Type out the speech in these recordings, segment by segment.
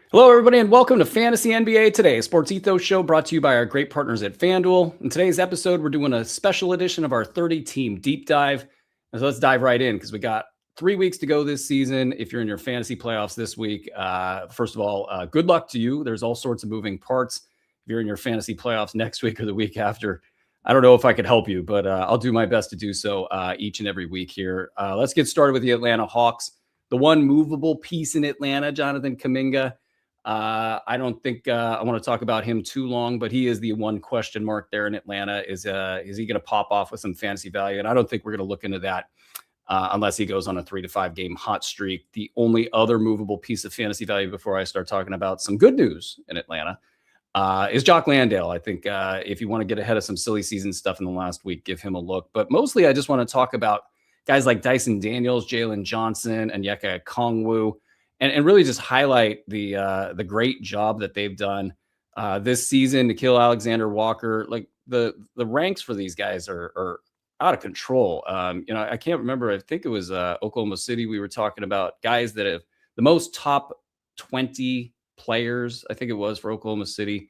Hello, everybody, and welcome to Fantasy NBA Today, a sports ethos show brought to you by our great partners at FanDuel. In today's episode, we're doing a special edition of our 30-team deep dive. So let's dive right in because we got 3 weeks to go this season. If you're in your fantasy playoffs this week, first of all, good luck to you. There's all sorts of moving parts. If you're in your fantasy playoffs next week or the week after, I don't know if I could help you, but I'll do my best to do so each and every week here. Let's get started with the Atlanta Hawks. The one movable piece in Atlanta, Jonathan Kuminga. I don't think I want to talk about him too long, but he is the one question mark there in Atlanta. Is he going to pop off with some fantasy value? And I don't think we're going to look into that unless he goes on a 3 to 5 game hot streak. The only other movable piece of fantasy value before I start talking about some good news in Atlanta is Jock Landale. I think if you want to get ahead of some silly season stuff in the last week, give him a look. But mostly I just want to talk about guys like Dyson Daniels, Jalen Johnson, and Onyeka Okongwu. And really just highlight the great job that they've done this season. Nickeil Alexander-Walker, like the ranks for these guys are out of control. I can't remember. I think it was Oklahoma City. We were talking about guys that have the most top 20 players. I think it was for Oklahoma City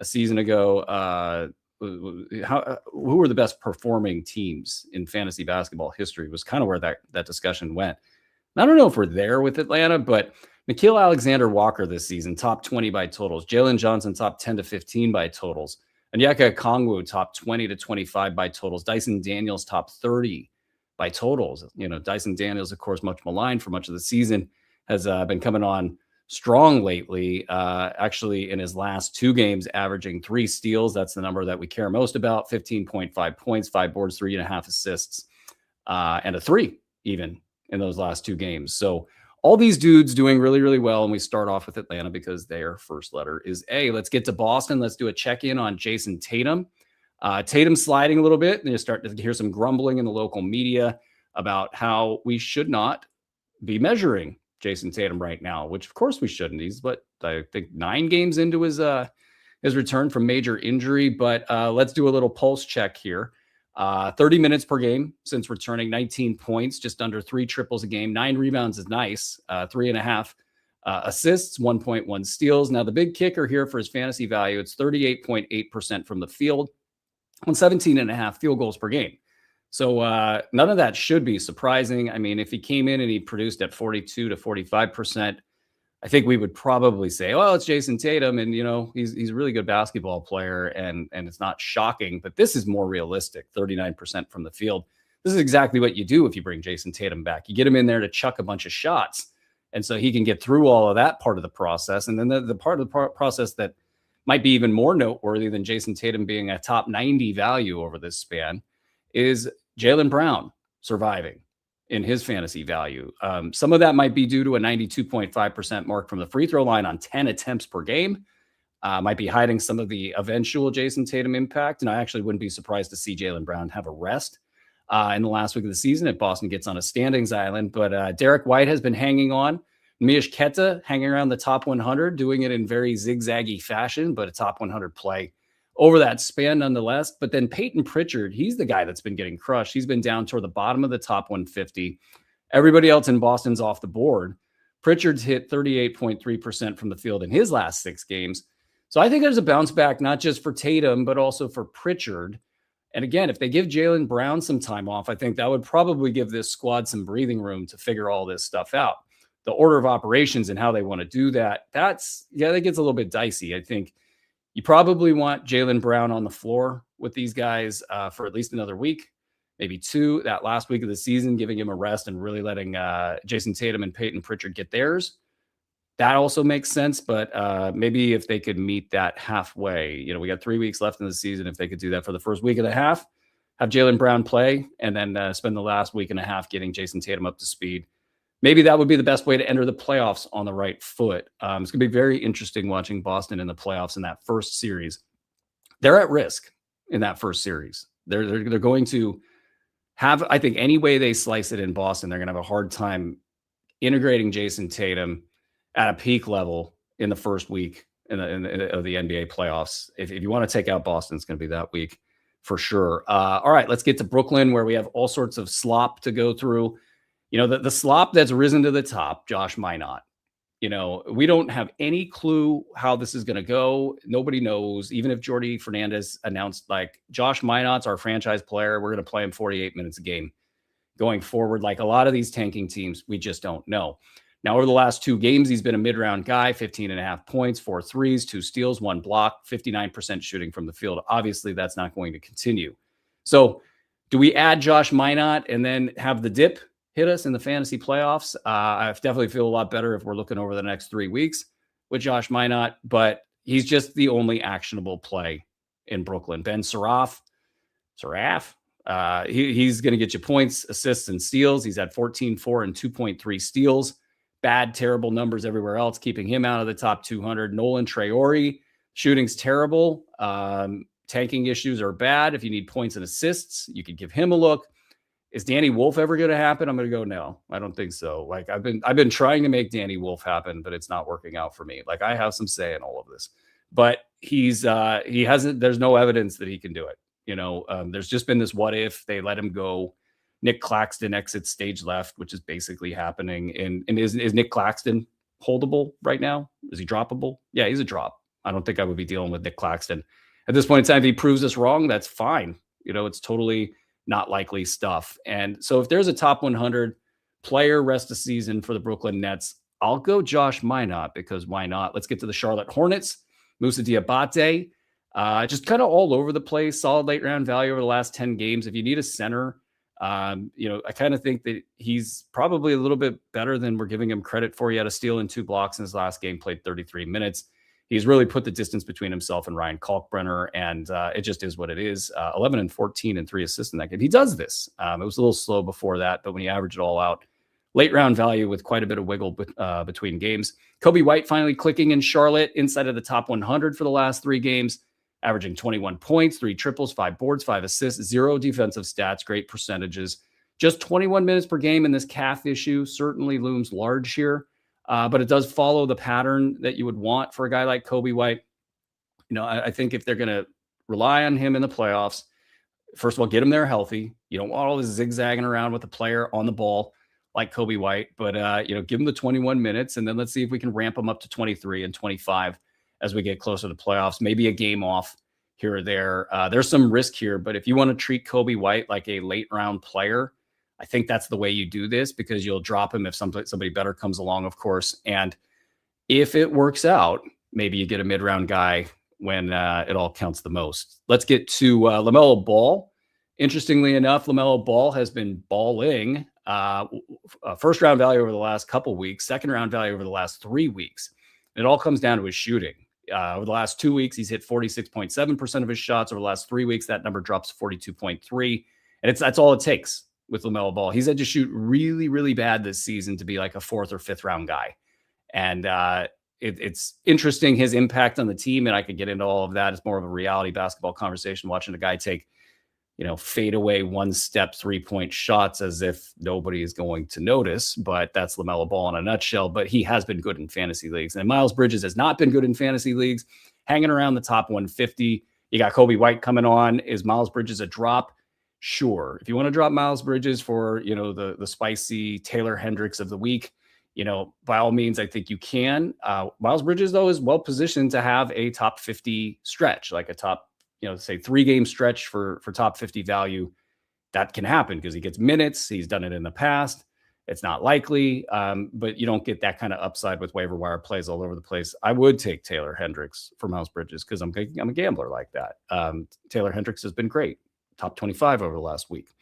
a season ago. Who were the best performing teams in fantasy basketball history was kind of where that discussion went. I don't know if we're there with Atlanta, but Nickeil Alexander-Walker this season, top 20 by totals. Jalen Johnson, top 10 to 15 by totals. Onyeka Okongwu, top 20 to 25 by totals. Dyson Daniels, top 30 by totals. Dyson Daniels, of course, much maligned for much of the season, has been coming on strong lately. Actually, in his last 2 games, averaging 3 steals. That's the number that we care most about. 15.5 points, 5 boards, 3.5 assists, and a 3 even in those last 2 games. So all these dudes doing really, really well. And we start off with Atlanta because their first letter is A. Let's get to Boston. Let's do a check-in on Jason Tatum. Tatum sliding a little bit. And you start to hear some grumbling in the local media about how we should not be measuring Jason Tatum right now, which of course we shouldn't. He's I think 9 games into his return from major injury. But let's do a little pulse check here. 30 minutes per game since returning, 19 points, just under 3 triples a game, 9 rebounds is nice, 3.5 assists, 1.1 steals. Now the big kicker here for his fantasy value, it's 38.8% from the field on 17.5 field goals per game. So none of that should be surprising. I mean, if he came in and he produced at 42 to 45%, I think we would probably say, well, it's Jason Tatum, and he's a really good basketball player, and it's not shocking. But this is more realistic, 39% from the field. This is exactly what you do if you bring Jason Tatum back. You get him in there to chuck a bunch of shots, and so he can get through all of that part of the process. And then the part of the process that might be even more noteworthy than Jason Tatum being a top 90 value over this span is Jaylen Brown surviving in his fantasy value. Some of that might be due to a 92.5% mark from the free throw line on 10 attempts per game. Might be hiding some of the eventual Jason Tatum impact. And I actually wouldn't be surprised to see Jaylen Brown have a rest in the last week of the season if Boston gets on a standings island. But Derek White has been hanging on. Mish Ketta hanging around the top 100, doing it in very zigzaggy fashion, but a top 100 play over that span nonetheless. But then Peyton Pritchard, he's the guy that's been getting crushed. He's been down toward the bottom of the top 150. Everybody else in Boston's off the board. Pritchard's hit 38.3% from the field in his last 6 games. So I think there's a bounce back, not just for Tatum, but also for Pritchard. And again, if they give Jaylen Brown some time off, I think that would probably give this squad some breathing room to figure all this stuff out. The order of operations and how they want to do that, that gets a little bit dicey. I think you probably want Jaylen Brown on the floor with these guys for at least another week, maybe 2, that last week of the season, giving him a rest and really letting Jason Tatum and Peyton Pritchard get theirs. That also makes sense, but maybe if they could meet that halfway, we got 3 weeks left in the season. If they could do that for the first week and a half, have Jaylen Brown play, and then spend the last week and a half getting Jason Tatum up to speed. Maybe that would be the best way to enter the playoffs on the right foot. It's going to be very interesting watching Boston in the playoffs in that first series. They're at risk in that first series. They're going to have, I think, any way they slice it in Boston, they're going to have a hard time integrating Jason Tatum at a peak level in the first week of the NBA playoffs. If you want to take out Boston, it's going to be that week for sure. All right, let's get to Brooklyn, where we have all sorts of slop to go through. The slop that's risen to the top, Josh Minott. We don't have any clue how this is going to go. Nobody knows. Even if Jordi Fernandez announced like Josh Minot's our franchise player, we're going to play him 48 minutes a game going forward. Like a lot of these tanking teams, we just don't know. Now, over the last 2 games, he's been a mid-round guy, 15.5 points, 4 threes, 2 steals, 1 block, 59% shooting from the field. Obviously, that's not going to continue. So do we add Josh Minot and then have the dip hit us in the fantasy playoffs? I definitely feel a lot better if we're looking over the next 3 weeks with Josh Minot, but he's just the only actionable play in Brooklyn. Ben Saraf, he's going to get you points, assists, and steals. He's had 14, 4, and 2.3 steals. Bad, terrible numbers everywhere else, keeping him out of the top 200. Nolan Traore, shooting's terrible. Tanking issues are bad. If you need points and assists, you could give him a look. Is Danny Wolf ever going to happen? I'm going to go no. I don't think so. Like I've been trying to make Danny Wolf happen, but it's not working out for me. Like I have some say in all of this, but he hasn't. There's no evidence that he can do it. There's just been this what if they let him go. Nick Claxton exits stage left, which is basically happening. And is Nick Claxton holdable right now? Is he droppable? Yeah, he's a drop. I don't think I would be dealing with Nick Claxton at this point in time. If he proves us wrong, that's fine. It's totally not likely stuff. And so if there's a top 100 player rest of season for the Brooklyn Nets, I'll go Josh Minot because why not? Let's get to the Charlotte Hornets. Moussa Diabate, just kind of all over the place. Solid late round value over the last 10 games. If you need a center, I kind of think that he's probably a little bit better than we're giving him credit for. He had a steal and 2 blocks in his last game, played 33 minutes. He's really put the distance between himself and Ryan Kalkbrenner, and it just is what it is. 11 and 14 and 3 assists in that game. He does this. It was a little slow before that, but when you average it all out, late round value with quite a bit of wiggle between games. Kobe White finally clicking in Charlotte inside of the top 100 for the last 3 games, averaging 21 points, 3 triples, 5 boards, 5 assists, 0 defensive stats, great percentages. Just 21 minutes per game in this calf issue certainly looms large here. But it does follow the pattern that you would want for a guy like Kobe White. I think if they're going to rely on him in the playoffs, first of all, get him there healthy. You don't want all this zigzagging around with the player on the ball like Kobe White, but give him the 21 minutes, and then let's see if we can ramp him up to 23 and 25 as we get closer to playoffs. Maybe a game off here or there. There's some risk here, but if you want to treat Kobe White like a late round player, I think that's the way you do this, because you'll drop him if somebody better comes along, of course. And if it works out, maybe you get a mid-round guy when it all counts the most. Let's get to LaMelo Ball. Interestingly enough, LaMelo Ball has been balling. First-round value over the last couple weeks, second-round value over the last 3 weeks. It all comes down to his shooting. Over the last 2 weeks, he's hit 46.7% of his shots. Over the last 3 weeks, that number drops to 42.3. And that's all it takes with LaMelo Ball. He's had to shoot really, really bad this season to be like a 4th or 5th round guy. And it's interesting, his impact on the team. And I could get into all of that. It's more of a reality basketball conversation, watching a guy take, fade away 1-step 3-point shots as if nobody is going to notice. But that's LaMelo Ball in a nutshell. But he has been good in fantasy leagues. And Miles Bridges has not been good in fantasy leagues, hanging around the top 150. You got Kobe White coming on. Is Miles Bridges a drop? Sure. If you want to drop Miles Bridges for, the spicy Taylor Hendricks of the week, by all means, I think you can. Miles Bridges, though, is well positioned to have a top 50 stretch, like a top, say 3-game stretch for top 50 value. That can happen because he gets minutes. He's done it in the past. It's not likely, but you don't get that kind of upside with waiver wire plays all over the place. I would take Taylor Hendricks for Miles Bridges because I'm a gambler like that. Taylor Hendricks has been great. Top 25 over the last week.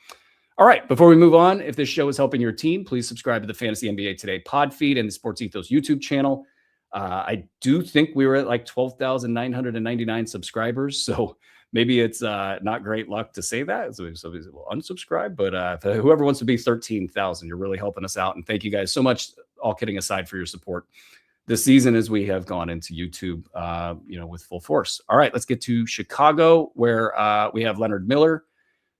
All right, before we move on, if this show is helping your team, please subscribe to the Fantasy NBA Today pod feed and the Sports Ethos YouTube channel. I do think we were at like 12,999 subscribers, so maybe it's not great luck to say that. So somebody will unsubscribe, but whoever wants to be 13,000, you're really helping us out. And thank you guys so much, all kidding aside, for your support this season as we have gone into YouTube, with full force. All right, let's get to Chicago, where we have Leonard Miller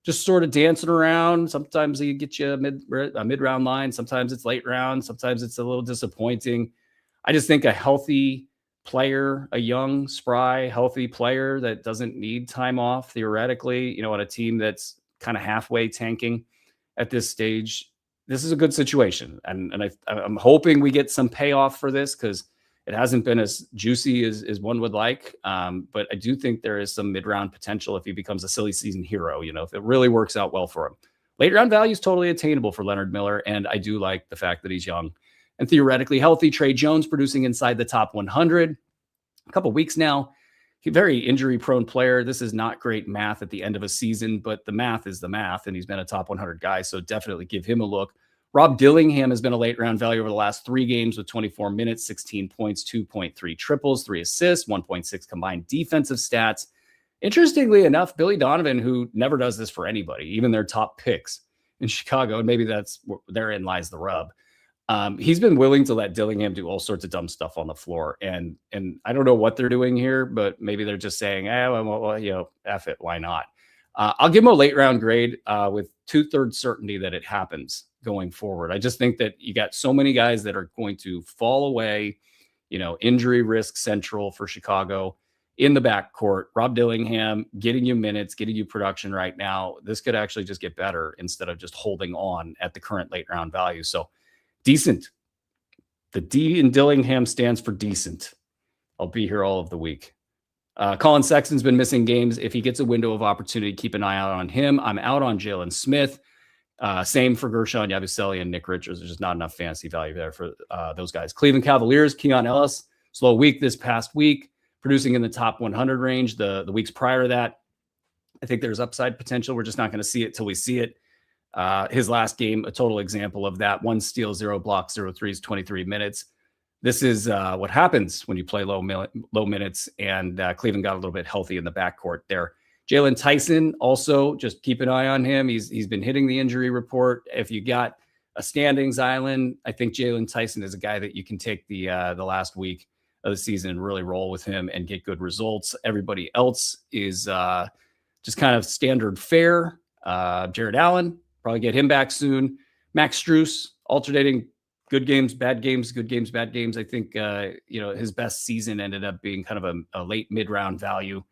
just sort of dancing around. Sometimes he gets you a mid-round line. Sometimes it's late round. Sometimes it's a little disappointing. I just think a healthy player, a young, spry, healthy player that doesn't need time off, theoretically, on a team that's kind of halfway tanking at this stage, this is a good situation. And I'm hoping we get some payoff for this, because it hasn't been as juicy as one would like. But I do think there is some mid-round potential if he becomes a silly season hero, if it really works out well for him. Late round value is totally attainable for Leonard Miller. And I do like the fact that he's young and theoretically healthy. Trey Jones producing inside the top 100 a couple weeks now. He's a very injury-prone player. This is not great math at the end of a season, but the math is the math, and he's been a top 100 guy, so definitely give him a look. Rob Dillingham has been a late-round value over the last 3 games with 24 minutes, 16 points, 2.3 triples, 3 assists, 1.6 combined defensive stats. Interestingly enough, Billy Donovan, who never does this for anybody, even their top picks in Chicago, and maybe therein lies the rub, he's been willing to let Dillingham do all sorts of dumb stuff on the floor. And I don't know what they're doing here, but maybe they're just saying, F it, why not? I'll give him a late round grade with 2/3 certainty that it happens going forward. I just think that you got so many guys that are going to fall away, injury risk central for Chicago in the backcourt. Rob Dillingham getting you minutes, getting you production right now. This could actually just get better instead of just holding on at the current late round value. So decent. The D in Dillingham stands for decent. I'll be here all of the week. Colin Sexton's been missing games. If he gets a window of opportunity, keep an eye out on him. I'm out on Jalen Smith. Same for Gershon Yabusele and Nick Richards. There's just not enough fantasy value there for those guys. Cleveland Cavaliers, Keon Ellis, slow week this past week, producing in the top 100 range. The weeks prior to that, I think there's upside potential. We're just not going to see it till we see it. His last game, a total example of that: 1 steal, 0 blocks, 0 threes, 23 minutes. This is what happens when you play low minutes, and Cleveland got a little bit healthy in the backcourt there. Jalen Tyson, also just keep an eye on him. He's been hitting the injury report. If you got a standings island, I think Jalen Tyson is a guy that you can take the last week of the season and really roll with him and get good results. Everybody else is just kind of standard fare. Jared Allen, probably get him back soon. Max Strus, alternating good games, bad games, good games, bad games. I think, his best season ended up being kind of a late mid-round value.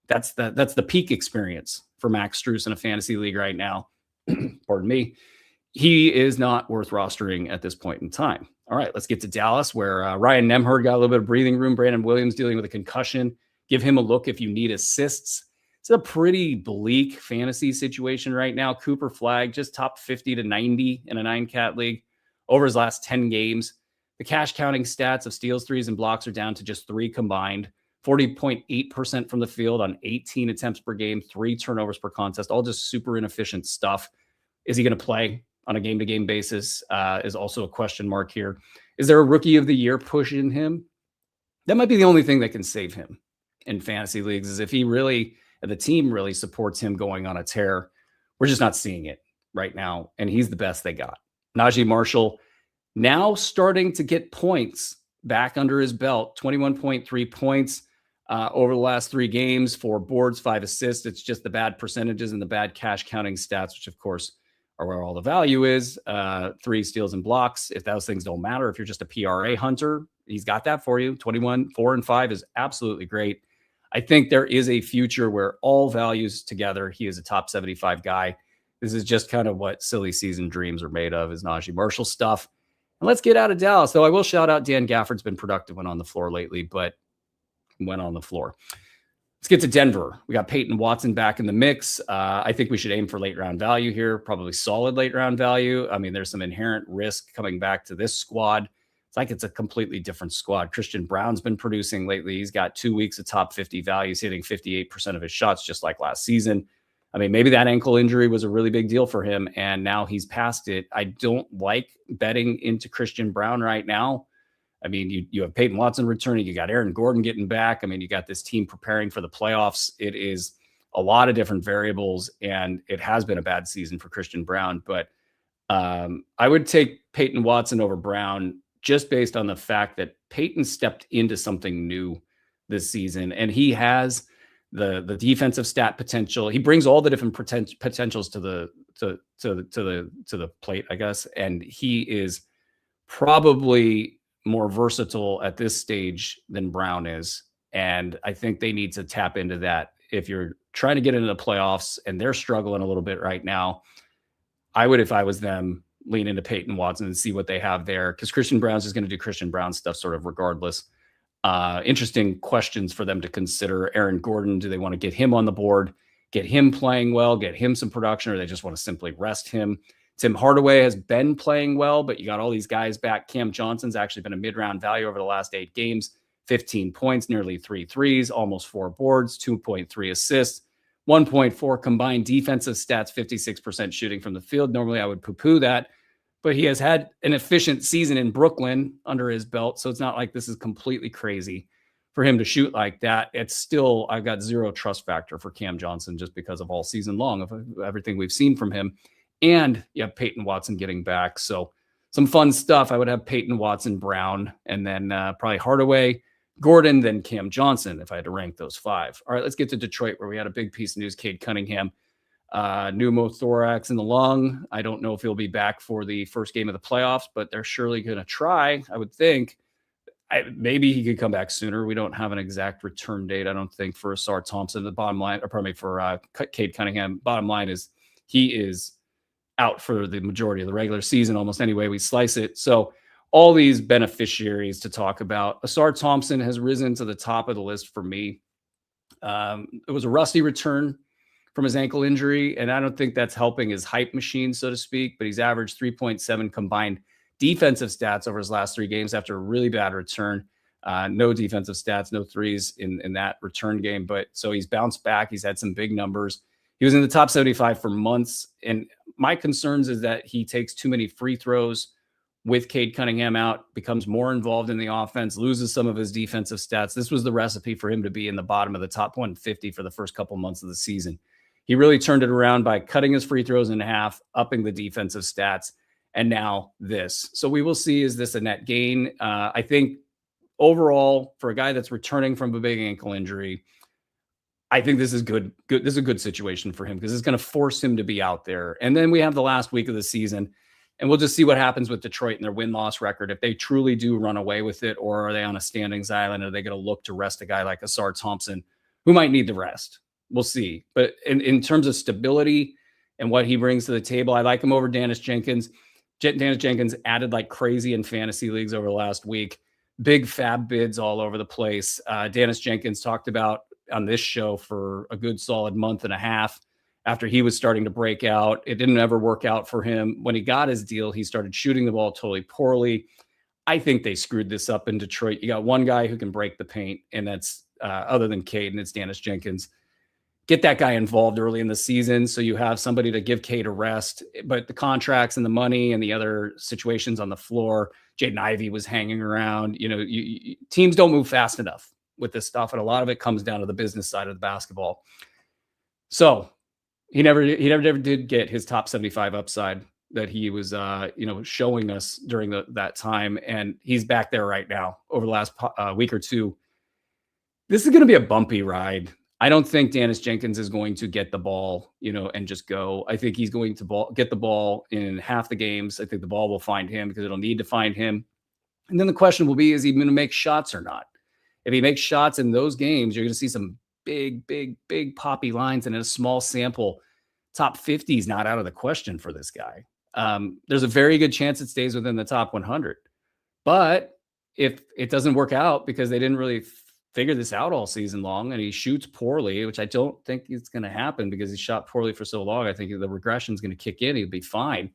That's the peak experience for Max Strus in a fantasy league right now. Pardon me. He is not worth rostering at this point in time. All right, let's get to Dallas, where Ryan Nembhard got a little bit of breathing room. Brandon Williams dealing with a concussion. Give him a look if you need assists. It's a pretty bleak fantasy situation right now. Cooper Flagg just top 50 to 90 in a 9-cat league over his last 10 games. The cash counting stats of steals, threes, and blocks are down to just 3 combined. 40.8% from the field on 18 attempts per game, 3 turnovers per contest, all just super inefficient stuff. Is he going to play on a game-to-game basis is also a question mark here. Is there a rookie of the year push in him? That might be the only thing that can save him in fantasy leagues, is if the team really supports him going on a tear. We're just not seeing it right now, and he's the best they got. Najee Marshall now starting to get points back under his belt, 21.3 points over the last 3 games, 4 boards, 5 assists. It's just the bad percentages and the bad cash counting stats, which of course are where all the value is. 3 steals and blocks. If those things don't matter, if you're just a PRA hunter, he's got that for you. 21, 4, and 5 is absolutely great. I think there is a future where all values together, he is a top 75 guy. This is just kind of what silly season dreams are made of, is Najee Marshall stuff. And let's get out of Dallas. Though I will shout out Dan Gafford's been productive when on the floor lately, but went on the floor. Let's get to Denver. We got Peyton Watson back in the mix. I think we should aim for late round value here, probably solid late round value. I mean, there's some inherent risk coming back to this squad. It's like it's a completely different squad. Christian Brown's been producing lately. He's got 2 weeks of top 50 values, hitting 58% of his shots, just like last season. I mean, maybe that ankle injury was a really big deal for him, and now he's past it. I don't like betting into Christian Brown right now. I mean, you have Peyton Watson returning. You got Aaron Gordon getting back. I mean, you got this team preparing for the playoffs. It is a lot of different variables, and it has been a bad season for Christian Brown. But I would take Peyton Watson over Brown just based on the fact that Peyton stepped into something new this season, and he has the defensive stat potential. He brings all the different potentials to the plate, I guess, and he is probably more versatile at this stage than Brown is. And I think they need to tap into that. If you're trying to get into the playoffs and they're struggling a little bit right now, I would, if I was them, lean into Peyton Watson and see what they have there, because Christian Brown's just going to do Christian Brown stuff sort of regardless. Interesting questions for them to consider. Aaron Gordon, do they want to get him on the board, get him playing well, get him some production, or they just want to simply rest him? Tim Hardaway has been playing well, but you got all these guys back. Cam Johnson's actually been a mid-round value over the last 8 games, 15 points, nearly 3 threes, almost 4 boards, 2.3 assists, 1.4 combined defensive stats, 56% shooting from the field. Normally I would poo-poo that, but he has had an efficient season in Brooklyn under his belt, so it's not like this is completely crazy for him to shoot like that. It's still, I've got zero trust factor for Cam Johnson just because of all season long of everything we've seen from him. And you have Peyton Watson getting back. So some fun stuff. I would have Peyton Watson, Brown, and then probably Hardaway, Gordon, then Cam Johnson if I had to rank those 5. All right, let's get to Detroit, where we had a big piece of news. Cade Cunningham, pneumothorax in the lung. I don't know if he'll be back for the first game of the playoffs, but they're surely going to try, I would think. Maybe he could come back sooner. We don't have an exact return date, I don't think, for Asar Thompson. The bottom line, or pardon me, for Cade Cunningham, bottom line is he is out for the majority of the regular season, almost any way we slice it. So all these beneficiaries to talk about. Asar Thompson has risen to the top of the list for me. It was a rusty return from his ankle injury, and I don't think that's helping his hype machine, so to speak, but he's averaged 3.7 combined defensive stats over his last 3 games after a really bad return. No defensive stats, no threes in that return game, but so he's bounced back. He's had some big numbers. He was in the top 75 for months, and my concerns is that he takes too many free throws with Cade Cunningham out, becomes more involved in the offense, loses some of his defensive stats. This was the recipe for him to be in the bottom of the top 150 for the first couple months of the season. He really turned it around by cutting his free throws in half, upping the defensive stats, and now this. So we will see, is this a net gain? I think overall, for a guy that's returning from a big ankle injury, I think this is good. This is a good situation for him because it's going to force him to be out there. And then we have the last week of the season, and we'll just see what happens with Detroit and their win-loss record. If they truly do run away with it, or are they on a standings island? Are they going to look to rest a guy like Asar Thompson, who might need the rest? We'll see. But in terms of stability and what he brings to the table, I like him over Dennis Jenkins. Dennis Jenkins added like crazy in fantasy leagues over the last week. Big fab bids all over the place. Dennis Jenkins talked about on this show for a good solid month and a half after he was starting to break out. It didn't ever work out for him. When he got his deal, he started shooting the ball totally poorly. I think they screwed this up in Detroit. You got one guy who can break the paint, and that's other than Cade, and it's Dennis Jenkins. Get that guy involved early in the season so you have somebody to give Cade a rest. But the contracts and the money and the other situations on the floor, Jaden Ivey was hanging around. Teams don't move fast enough with this stuff, and a lot of it comes down to the business side of the basketball. So he never did get his top 75 upside that he was showing us during that time, and he's back there right now over the last week or two. This is going to be a bumpy ride. I don't think Dennis Jenkins is going to get the ball, and just go. I think he's going to get the ball in half the games. I think the ball will find him because it'll need to find him. And then the question will be, is he going to make shots or not? If he makes shots in those games, you're going to see some big, big, big poppy lines. And in a small sample, top 50 is not out of the question for this guy. There's a very good chance it stays within the top 100. But if it doesn't work out because they didn't really figure this out all season long and he shoots poorly, which I don't think is going to happen because he shot poorly for so long, I think the regression is going to kick in. He'll be fine.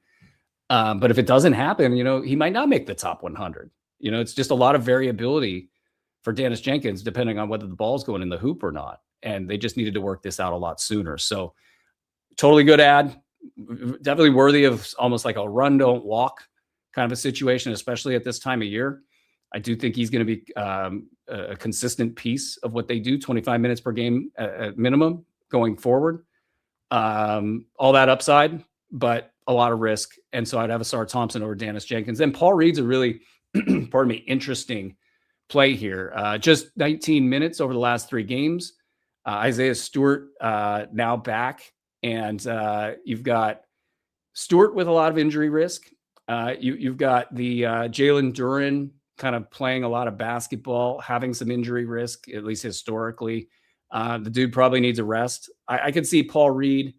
But if it doesn't happen, he might not make the top 100. It's just a lot of variability for Dennis Jenkins, depending on whether the ball's going in the hoop or not. And they just needed to work this out a lot sooner. So totally good ad. Definitely worthy of almost like a run, don't walk kind of a situation, especially at this time of year. I do think he's going to be a consistent piece of what they do, 25 minutes per game at minimum going forward. All that upside, but a lot of risk. And so I'd have Asar Thompson over Dennis Jenkins. And Paul Reed's a really, interesting play here. Just 19 minutes over the last 3 games. Isaiah Stewart now back. And you've got Stewart with a lot of injury risk. You've got the Jalen Duren kind of playing a lot of basketball, having some injury risk, at least historically. The dude probably needs a rest. I could see Paul Reed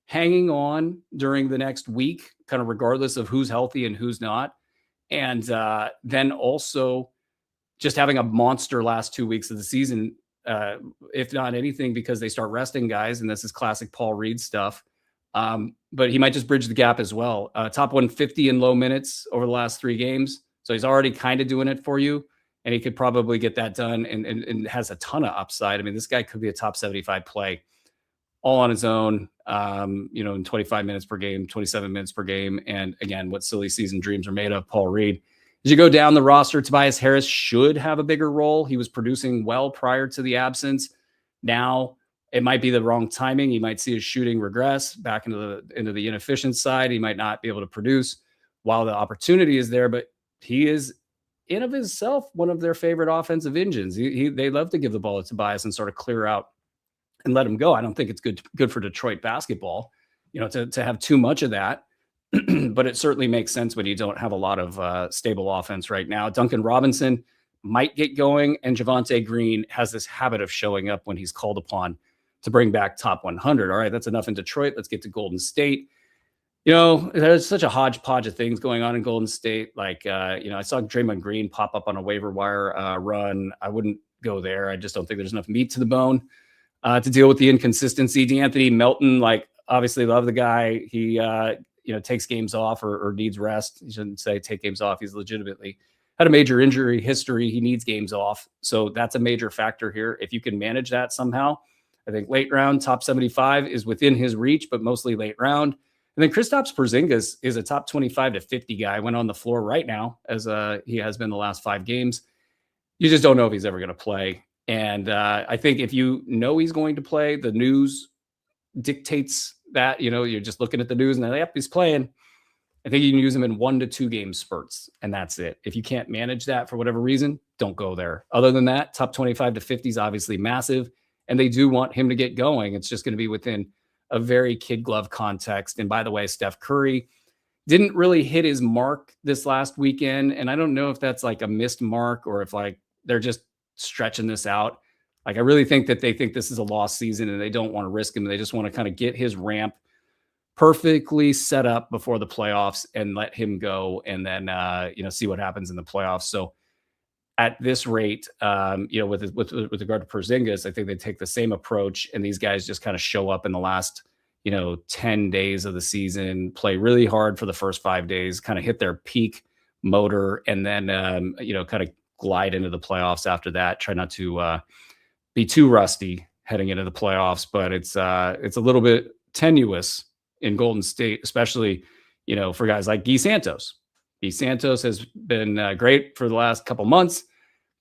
hanging on during the next week, kind of regardless of who's healthy and who's not. And then also just having a monster last 2 weeks of the season, if not anything, because they start resting guys. And this is classic Paul Reed stuff. But he might just bridge the gap as well. Top 150 in low minutes over the last 3 games. So he's already kind of doing it for you. And he could probably get that done and has a ton of upside. I mean, this guy could be a top 75 play all on his own, in 25 minutes per game, 27 minutes per game. And again, what silly season dreams are made of, Paul Reed. As you go down the roster, Tobias Harris should have a bigger role. He was producing well prior to the absence. Now it might be the wrong timing. He might see his shooting regress back into the inefficient side. He might not be able to produce while the opportunity is there, but he is in of himself one of their favorite offensive engines. They love to give the ball to Tobias and sort of clear out and let him go. I don't think it's good for Detroit basketball, to have too much of that. But it certainly makes sense when you don't have a lot of stable offense right now. Duncan Robinson might get going, and Javonte Green has this habit of showing up when he's called upon to bring back top 100. All right, that's enough in Detroit. Let's get to Golden State. There's such a hodgepodge of things going on in Golden State. Like, I saw Draymond Green pop up on a waiver wire run. I wouldn't go there. I just don't think there's enough meat to the bone to deal with the inconsistency. DeAnthony Melton, obviously love the guy. He, takes games off or needs rest. You shouldn't say take games off. He's legitimately had a major injury history. He needs games off. So that's a major factor here. If you can manage that somehow, I think late round, top 75 is within his reach, but mostly late round. And then Kristaps Porzingis is a top 25 to 50 guy. Went on the floor right now, as he has been the last 5 games. You just don't know if he's ever going to play. And I think if you know he's going to play, the news dictates that. You're just looking at the news and yep, he's playing. I think you can use him in 1 to 2 game spurts, and that's it. If you can't manage that for whatever reason, don't go there. Other than that, top 25 to 50 is obviously massive, and they do want him to get going. It's just going to be within a very kid glove context. And by the way, Steph Curry didn't really hit his mark this last weekend. And I don't know if that's like a missed mark or if they're just stretching this out. I really think that they think this is a lost season and they don't want to risk him. They just want to kind of get his ramp perfectly set up before the playoffs and let him go. And then, see what happens in the playoffs. So at this rate, with regard to Porzingis, I think they take the same approach, and these guys just kind of show up in the last, 10 days of the season, play really hard for the first 5 days, kind of hit their peak motor, and then, kind of glide into the playoffs after that. Try not to be too rusty heading into the playoffs, but it's a little bit tenuous in Golden State, especially, for guys like Guy Santos. Guy Santos has been great for the last couple months,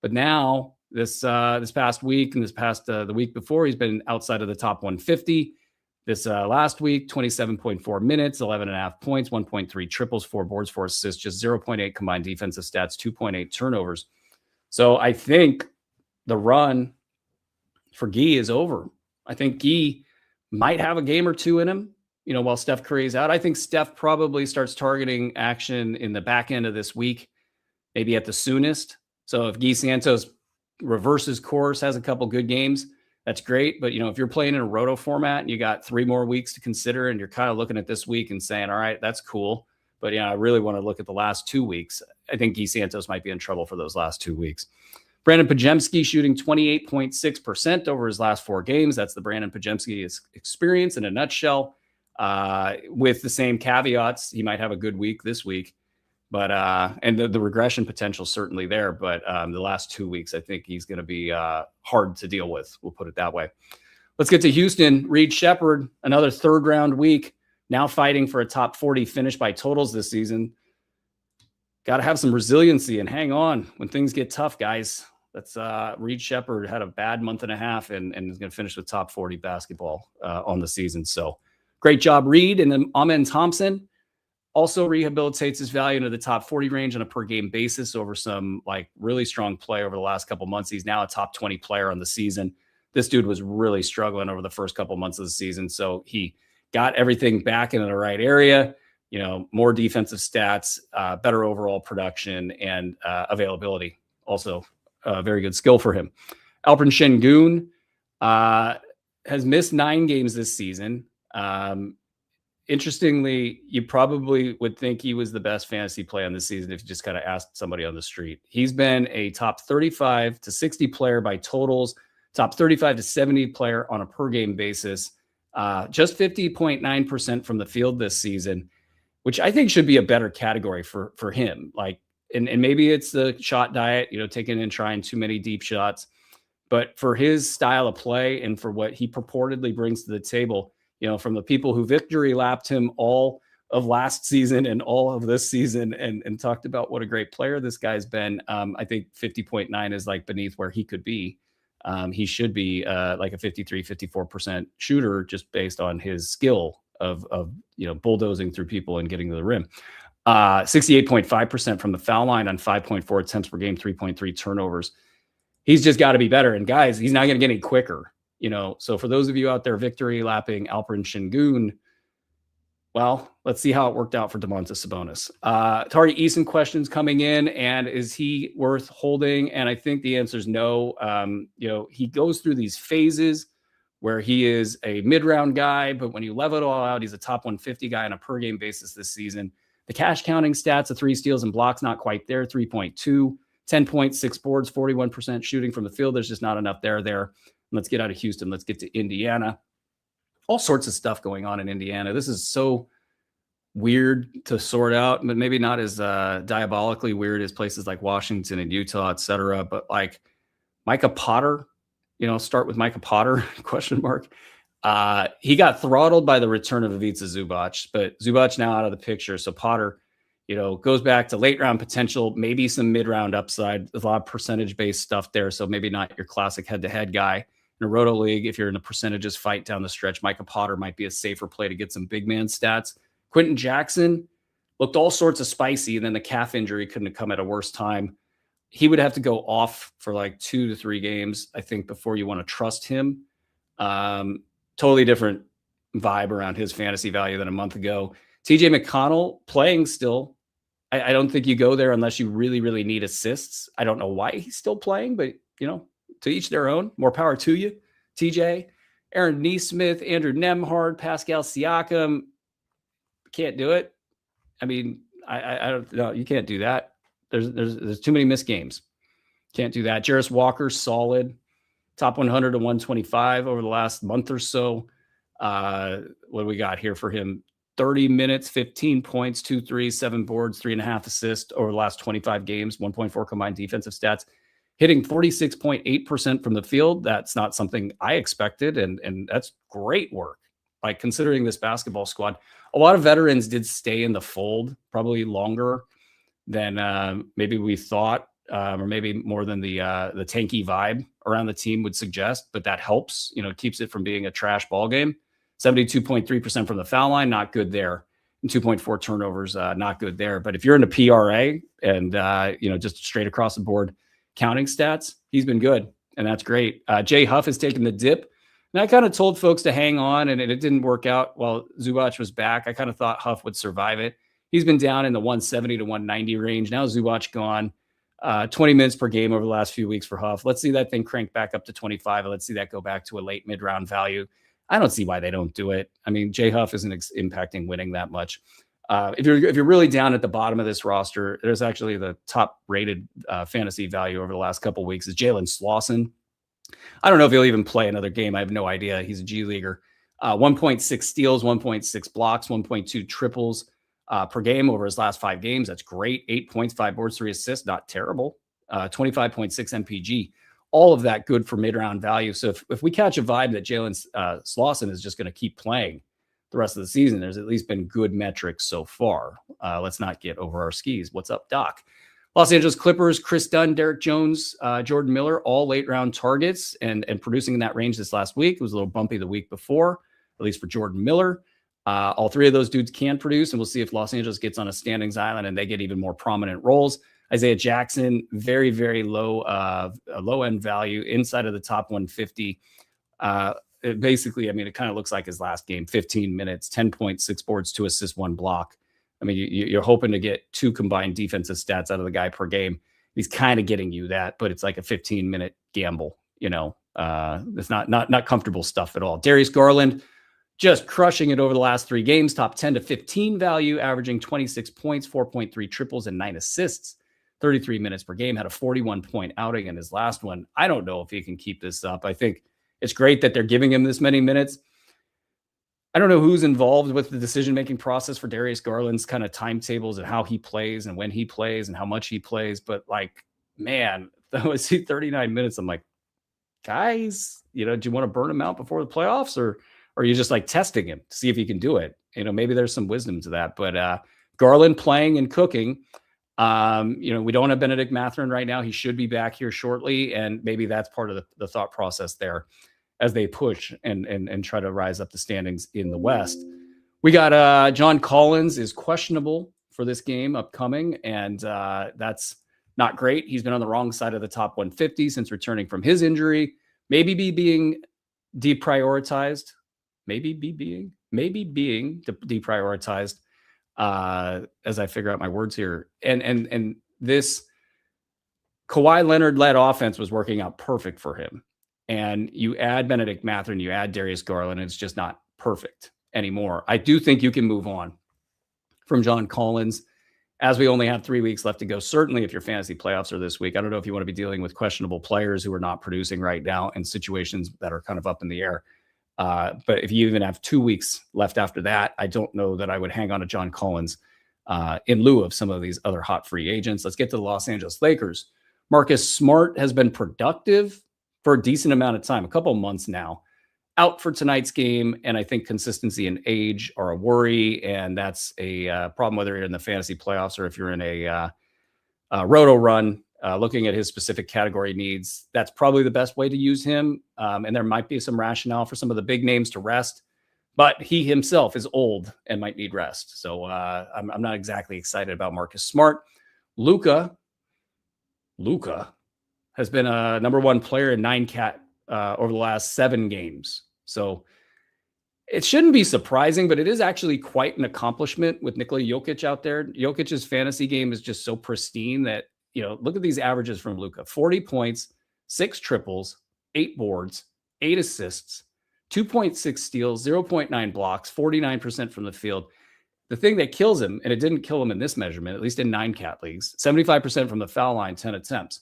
but now this past week and the week before, he's been outside of the top 150. This last week, 27.4 minutes, 11.5 points, 1.3 triples, 4 boards, 4 assists, just 0.8 combined defensive stats, 2.8 turnovers. So I think the run for Guy is over. I think Guy might have a game or 2 in him, while Steph Curry is out. I think Steph probably starts targeting action in the back end of this week, maybe at the soonest. So if Guy Santos reverses course, has a couple good games, that's great. But, if you're playing in a roto format and you got 3 more weeks to consider and you're kind of looking at this week and saying, all right, that's cool, but I really want to look at the last 2 weeks. I think Guy Santos might be in trouble for those last 2 weeks. Brandon Podziemski shooting 28.6% over his last 4 games. That's the Brandon Podziemski experience in a nutshell. With the same caveats, he might have a good week this week, but and the regression potential certainly there. But the last 2 weeks, I think he's going to be hard to deal with. We'll put it that way. Let's get to Houston. Reed Shepherd, another 3rd round week, now fighting for a top 40 finish by totals this season. Got to have some resiliency and hang on when things get tough, guys. That's Reed Shepherd had a bad month and a half and is going to finish with top 40 basketball on the season. So great job, Reed. And then Amen Thompson also rehabilitates his value into the top 40 range on a per game basis over some really strong play over the last couple months. He's now a top 20 player on the season. This dude was really struggling over the first couple months of the season. So he got everything back into the right area, more defensive stats, better overall production and availability. Also a very good skill for him. Alperen Şengün has missed 9 games this season. interestingly, you probably would think he was the best fantasy play on this season if you just kind of asked somebody on the street. He's been a top 35 to 60 player by totals, top 35 to 70 player on a per game basis, just 50.9% from the field this season, which I think should be a better category for him. Like, and maybe it's the shot diet, taking and trying too many deep shots. But for his style of play and for what he purportedly brings to the table, from the people who victory lapped him all of last season and all of this season and talked about what a great player this guy's been, I think 50.9 is like beneath where he could be. He should be like a 53, 54% shooter just based on his skill of bulldozing through people and getting to the rim. 68.5% from the foul line on 5.4 attempts per game, 3.3 turnovers. He's just got to be better. And guys, he's not going to get any quicker. So for those of you out there victory lapping Alperen Şengün, well, let's see how it worked out for Domantas Sabonis. Tari Eason questions coming in, and is he worth holding? And I think the answer is no. He goes through these phases where he is a mid-round guy, but when you level it all out, he's a top 150 guy on a per game basis this season. The cash counting stats of 3 steals and blocks, not quite there, 3.2, 10 points, 6 boards, 41% shooting from the field. There's just not enough there. Let's get out of Houston. Let's get to Indiana. All sorts of stuff going on in Indiana. This is so weird to sort out, but maybe not as diabolically weird as places like Washington and Utah, et cetera. But like Micah Potter, start with Micah Potter, question mark. He got throttled by the return of Ivica Zubac, but Zubac now out of the picture. So Potter, goes back to late round potential, maybe some mid round upside. There's a lot of percentage based stuff there. So maybe not your classic head to head guy. In a roto league, if you're in a percentages fight down the stretch, Micah Potter might be a safer play to get some big man stats. Quentin Jackson looked all sorts of spicy, and then the calf injury couldn't have come at a worse time. He would have to go off for like 2 to 3 games, I think, before you want to trust him. Totally different vibe around his fantasy value than a month ago. TJ McConnell playing still. I don't think you go there unless you really, really need assists. I don't know why he's still playing, but, to each their own. More power to you, TJ. Aaron Nesmith, Andrew Nembhard, Pascal Siakam. Can't do it. I mean, I don't know. You can't do that. There's too many missed games. Can't do that. Jarris Walker, solid. Top 100 to 125 over the last month or so. What do we got here for him? 30 minutes, 15 points, 2 threes, 7 boards, 3.5 assists over the last 25 games, 1.4 combined defensive stats. Hitting 46.8% from the field. That's not something I expected, and that's great work. Like, considering this basketball squad, a lot of veterans did stay in the fold, probably longer than maybe we thought, or maybe more than the tanky vibe around the team would suggest. But that helps, keeps it from being a trash ball game. 72.3% from the foul line, not good there. And 2.4 turnovers, not good there. But if you're in a PRA and just straight across the board counting stats, he's been good, and that's great. Jay Huff has taken the dip, and I kind of told folks to hang on, and it didn't work out while Zubac was back. I kind of thought Huff would survive it. He's been down in the 170 to 190 range. Now Zubac gone. 20 minutes per game over the last few weeks for Huff. Let's see that thing crank back up to 25, and let's see that go back to a late mid-round value. I don't see why they don't do it. I mean, Jay Huff isn't impacting winning that much. If you're really down at the bottom of this roster, there's actually the top rated fantasy value over the last couple of weeks is Jalen Slauson. I don't know if he'll even play another game. I have no idea. He's a G leaguer. 1.6 steals, 1.6 blocks, 1.2 triples per game over his last 5 games. That's great. 8 points, 5 boards, 3 assists. Not terrible. 25.6 MPG. All of that good for mid-round value. So if we catch a vibe that Jalen Slauson is just going to keep playing the rest of the season, there's at least been good metrics so far. Let's not get over our skis. What's up, Doc? Los Angeles Clippers, Chris Dunn, Derek Jones, Jordan Miller, all late round targets and producing in that range this last week. It was a little bumpy the week before, at least for Jordan Miller. All 3 of those dudes can produce, and we'll see if Los Angeles gets on a standings island and they get even more prominent roles. Isaiah Jackson, very, very low end value inside of the top 150. Basically, I mean, it kind of looks like his last game, 15 minutes, 10.6 boards, 2 assists, 1 block. I mean, you're hoping to get 2 combined defensive stats out of the guy per game. He's kind of getting you that, but it's like a 15-minute gamble. It's not comfortable stuff at all. Darius Garland, just crushing it over the last 3 games, top 10 to 15 value, averaging 26 points, 4.3 triples, and 9 assists, 33 minutes per game, had a 41-point outing in his last one. I don't know if he can keep this up. I think it's great that they're giving him this many minutes. I don't know who's involved with the decision-making process for Darius Garland's kind of timetables and how he plays and when he plays and how much he plays. But like, man, that was 39 minutes. I'm like, guys, do you want to burn him out before the playoffs, or are you just like testing him to see if he can do it? Maybe there's some wisdom to that. But Garland playing and cooking. We don't have Benedict Mathurin right now. He should be back here shortly, and maybe that's part of the thought process there as they push and try to rise up the standings in the West. We got John Collins is questionable for this game upcoming, and that's not great. He's been on the wrong side of the top 150 since returning from his injury. Maybe being deprioritized. Maybe being deprioritized as I figure out my words here. And this Kawhi Leonard-led offense was working out perfect for him. And you add Benedict Mathurin, you add Darius Garland, and it's just not perfect anymore. I do think you can move on from John Collins as we only have 3 weeks left to go. Certainly if your fantasy playoffs are this week. I don't know if you want to be dealing with questionable players who are not producing right now and situations that are kind of up in the air. But if you even have 2 weeks left after that, I don't know that I would hang on to John Collins in lieu of some of these other hot free agents. Let's get to the Los Angeles Lakers. Marcus Smart has been productive for a decent amount of time, a couple of months now, out for tonight's game. And I think consistency and age are a worry. And that's a problem, whether you're in the fantasy playoffs or if you're in a roto run, looking at his specific category needs. That's probably the best way to use him. And there might be some rationale for some of the big names to rest, but he himself is old and might need rest. So I'm not exactly excited about Marcus Smart. Luka has been a number 1 player in 9-cat over the last 7 games. So it shouldn't be surprising, but it is actually quite an accomplishment with Nikola Jokic out there. Jokic's fantasy game is just so pristine that, look at these averages from Luka. 40 points, 6 triples, 8 boards, 8 assists, 2.6 steals, 0.9 blocks, 49% from the field. The thing that kills him, and it didn't kill him in this measurement, at least in 9-cat leagues, 75% from the foul line, 10 attempts.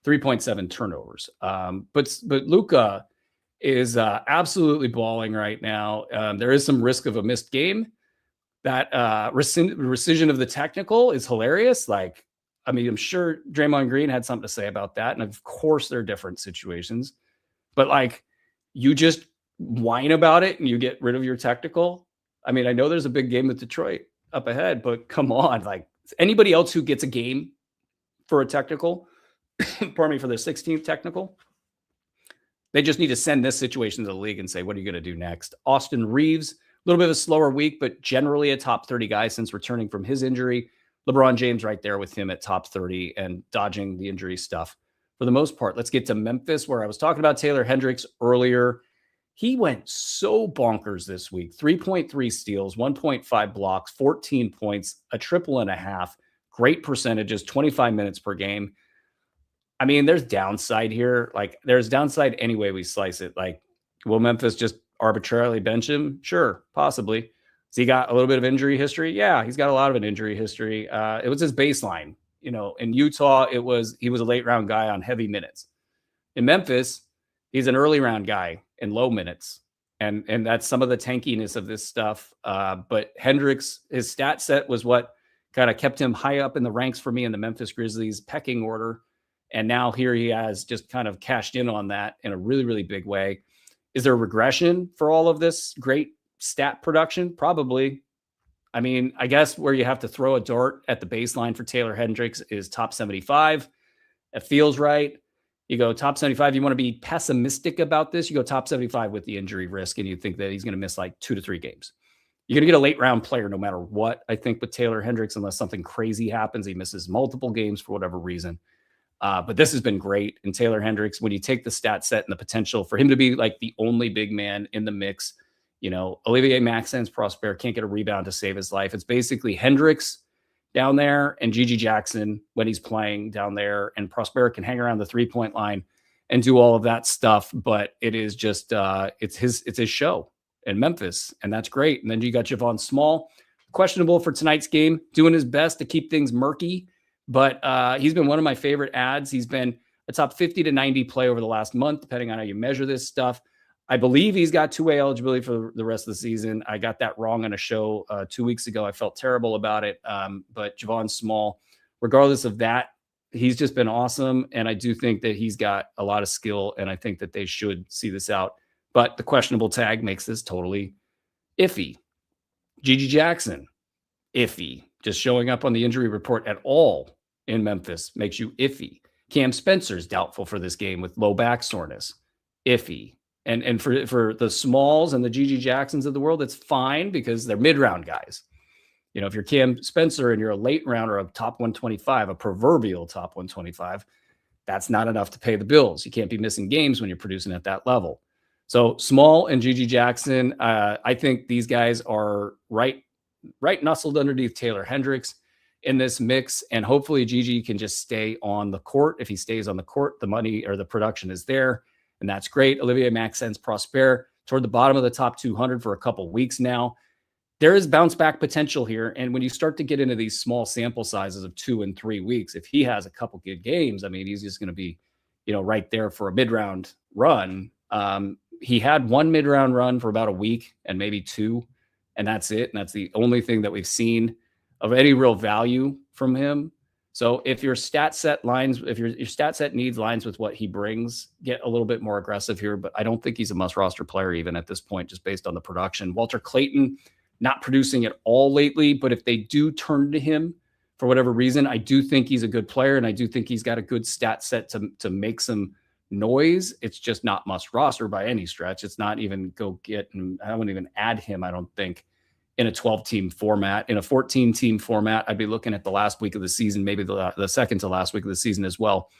3.7 turnovers. But Luka is absolutely balling right now. There is some risk of a missed game. That rescission of the technical is hilarious. I'm sure Draymond Green had something to say about that. And of course there are different situations, but you just whine about it and you get rid of your technical. I know there's a big game with Detroit up ahead, but come on, anybody else who gets a game for a technical, pardon me, for their 16th technical, they just need to send this situation to the league and say, what are you going to do next? Austin Reeves, a little bit of a slower week, but generally a top 30 guy since returning from his injury. LeBron James right there with him at top 30 and dodging the injury stuff for the most part. Let's get to Memphis, where I was talking about Taylor Hendricks earlier. He went so bonkers this week. 3.3 steals, 1.5 blocks, 14 points, a triple and a half, great percentages, 25 minutes per game. There's downside here. There's downside any way we slice it. Will Memphis just arbitrarily bench him? Sure, possibly. Has he got a little bit of injury history? Yeah, he's got a lot of an injury history. It was his baseline. In Utah, he was a late round guy on heavy minutes. In Memphis, he's an early round guy in low minutes. And that's some of the tankiness of this stuff. But Hendricks, his stat set was what kind of kept him high up in the ranks for me in the Memphis Grizzlies pecking order. And now here he has just kind of cashed in on that in a really, really big way. Is there a regression for all of this great stat production? Probably. I guess where you have to throw a dart at the baseline for Taylor Hendricks is top 75. It feels right. You go top 75. You want to be pessimistic about this. You go top 75 with the injury risk, and you think that he's going to miss 2 to 3 games. You're going to get a late round player no matter what, I think, with Taylor Hendricks, unless something crazy happens. He misses multiple games for whatever reason. But this has been great. And Taylor Hendricks, when you take the stat set and the potential for him to be the only big man in the mix, Olivier Maxence Prosper can't get a rebound to save his life. It's basically Hendricks down there and Gigi Jackson when he's playing down there. And Prosper can hang around the 3-point line and do all of that stuff. But it is just, it's his show. in Memphis, and that's great. And then you got Javon Small, questionable for tonight's game, doing his best to keep things murky, but he's been one of my favorite ads. He's been a top 50 to 90 play over the last month, depending on how you measure this stuff. I believe he's got two-way eligibility for the rest of the season. I got that wrong on a show 2 weeks ago. I felt terrible about it. But Javon Small, regardless of that, he's just been awesome. And I do think that he's got a lot of skill, and I think that they should see this out. But the questionable tag makes this totally iffy. Gigi Jackson, iffy. Just showing up on the injury report at all in Memphis makes you iffy. Cam Spencer's doubtful for this game with low back soreness. Iffy. And for the Smalls and the Gigi Jacksons of the world, it's fine because they're mid-round guys. You know, if you're Cam Spencer and you're a late round or a top 125, a proverbial top 125, that's not enough to pay the bills. You can't be missing games when you're producing at that level. So Small and Gigi Jackson, I think these guys are right nestled underneath Taylor Hendricks in this mix. And hopefully Gigi can just stay on the court. If he stays on the court, the money or the production is there. And that's great. Olivier Maxence Prosper toward the bottom of the top 200 for a couple weeks now. There is bounce back potential here. And when you start to get into these small sample sizes of 2 and 3 weeks, if he has a couple good games, I mean, he's just going to be, right there for a mid-round run. He had one mid-round run for about a week and maybe two, and that's it. And that's the only thing that we've seen of any real value from him. So if your stat set needs lines with what he brings, get a little bit more aggressive here. But I don't think he's a must roster player even at this point, just based on the production. Walter Clayton, not producing at all lately, but if they do turn to him for whatever reason, I do think he's a good player, and I do think he's got a good stat set to make some noise. It's just not must roster by any stretch. It's not even go get, and I wouldn't even add him, I don't think, in a 12-team format. In a 14-team format, I'd be looking at the last week of the season, maybe the second to last week of the season as well,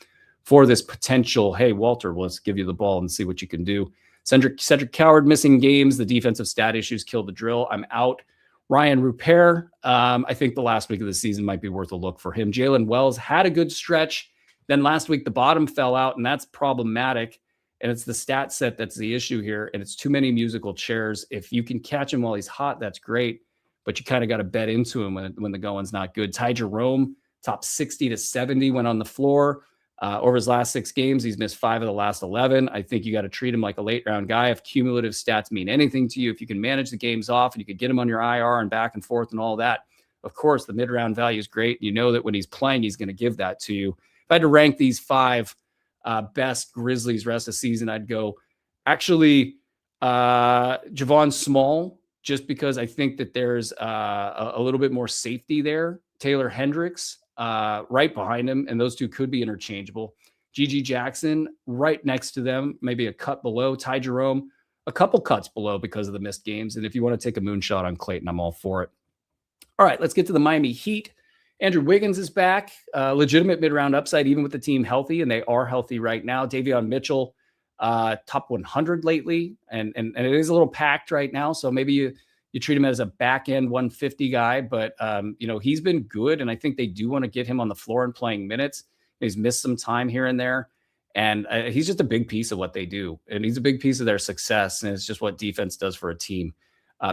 for this potential, hey, Walter, let's give you the ball and see what you can do. Cedric Coward missing games. The defensive stat issues killed the drill. I'm out. Ryan Rupert, I think the last week of the season might be worth a look for him. Jalen Wells had a good stretch. Then last week, the bottom fell out, and that's problematic. And it's the stat set that's the issue here. And it's too many musical chairs. If you can catch him while he's hot, that's great. But you kind of got to bet into him when the going's not good. Ty Jerome, top 60 to 70 when on the floor. Over his last 6 games, he's missed 5 of the last 11. I think you got to treat him like a late round guy. If cumulative stats mean anything to you, if you can manage the games off and you can get him on your IR and back and forth and all that, of course, the mid-round value is great. You know that when he's playing, he's going to give that to you. If I had to rank these 5 best Grizzlies rest of the season, I'd go actually Javon Small, just because I think that there's a little bit more safety there. Taylor Hendricks right behind him, and those two could be interchangeable. Gigi Jackson right next to them, maybe a cut below. Ty Jerome, a couple cuts below because of the missed games. And if you want to take a moonshot on Clayton, I'm all for it. All right, let's get to the Miami Heat. Andrew Wiggins is back, legitimate mid-round upside, even with the team healthy, and they are healthy right now. Davion Mitchell, top 100 lately, and it is a little packed right now, so maybe you treat him as a back-end 150 guy, but he's been good, and I think they do want to get him on the floor and playing minutes. He's missed some time here and there, and he's just a big piece of what they do, and he's a big piece of their success, and it's just what defense does for a team.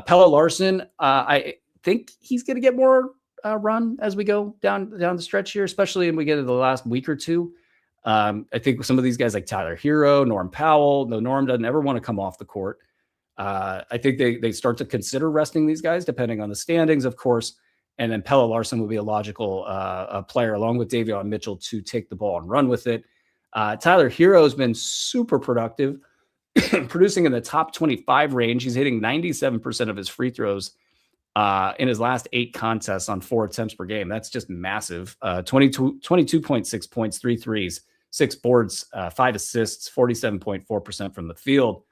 Pelle Larsson, I think he's going to get more run as we go down the stretch here, especially when we get to the last week or two. I think some of these guys like Tyler Hero, Norm Powell, though Norm doesn't ever want to come off the court. I think they start to consider resting these guys depending on the standings, of course. And then Pelle Larsson will be a logical player along with Davion Mitchell to take the ball and run with it. Tyler Hero has been super productive, producing in the top 25 range. He's hitting 97% of his free throws in his last 8 contests on 4 attempts per game. That's just massive. 22.6 points, 3 threes, 6 boards, 5 assists, 47.4% from the field.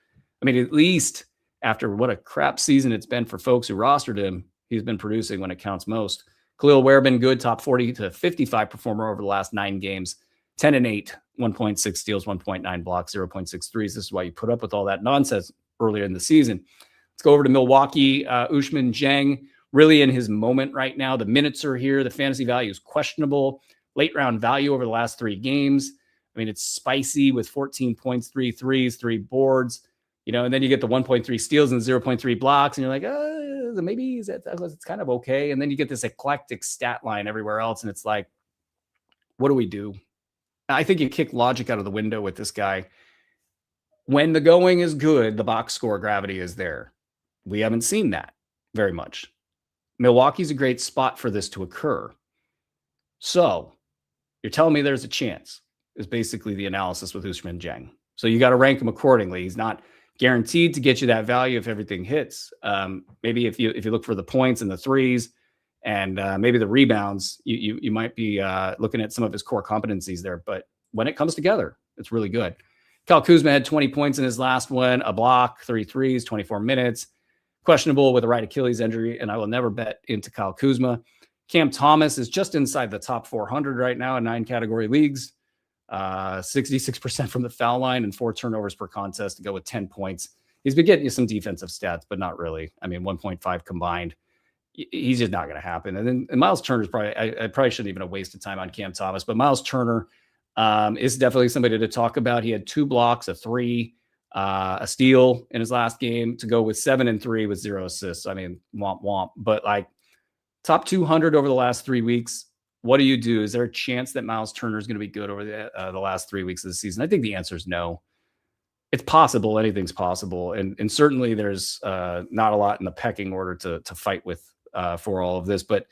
I mean, at least after what a crap season it's been for folks who rostered him, he's been producing when it counts most. Khalil Ware been good, top 40 to 55 performer over the last 9 games, 10 and 8, 1.6 steals, 1.9 blocks, 0.6 threes. This is why you put up with all that nonsense earlier in the season. Let's go over to Milwaukee. Ousmane Dieng, really in his moment right now. The minutes are here. The fantasy value is questionable. Late round value over the last 3 games. I mean, it's spicy with 14 points, 3 threes, 3 boards. And then you get the 1.3 steals and 0.3 blocks, and you're like, maybe it's kind of okay. And then you get this eclectic stat line everywhere else, and it's like, what do we do? I think you kick logic out of the window with this guy. When the going is good, the box score gravity is there. We haven't seen that very much. Milwaukee's a great spot for this to occur. So you're telling me there's a chance, is basically the analysis with Ousmane Dieng. So you got to rank him accordingly. He's not guaranteed to get you that value if everything hits. Maybe if you look for the points and the threes and maybe the rebounds, you might be looking at some of his core competencies there. But when it comes together, it's really good. Kyle Kuzma had 20 points in his last one, a block, 3 threes, 24 minutes. Questionable with a right Achilles injury, and I will never bet into Kyle Kuzma. Cam Thomas is just inside the top 400 right now in 9 category leagues. 66% from the foul line and 4 turnovers per contest to go with 10 points. He's been getting you some defensive stats, but not really. I mean, 1.5 combined. He's just not going to happen. And then Miles Turner's probably, I probably shouldn't even have wasted time on Cam Thomas, but Miles Turner is definitely somebody to talk about. He had 2 blocks, a 3, a steal in his last game to go with 7 and 3 with 0 assists. I mean, womp womp. But like top 200 over the last 3 weeks. What do you do? Is there a chance that Miles Turner is going to be good over the last 3 weeks of the season? I think the answer is no. It's possible. Anything's possible. And certainly there's not a lot in the pecking order to fight with for all of this. But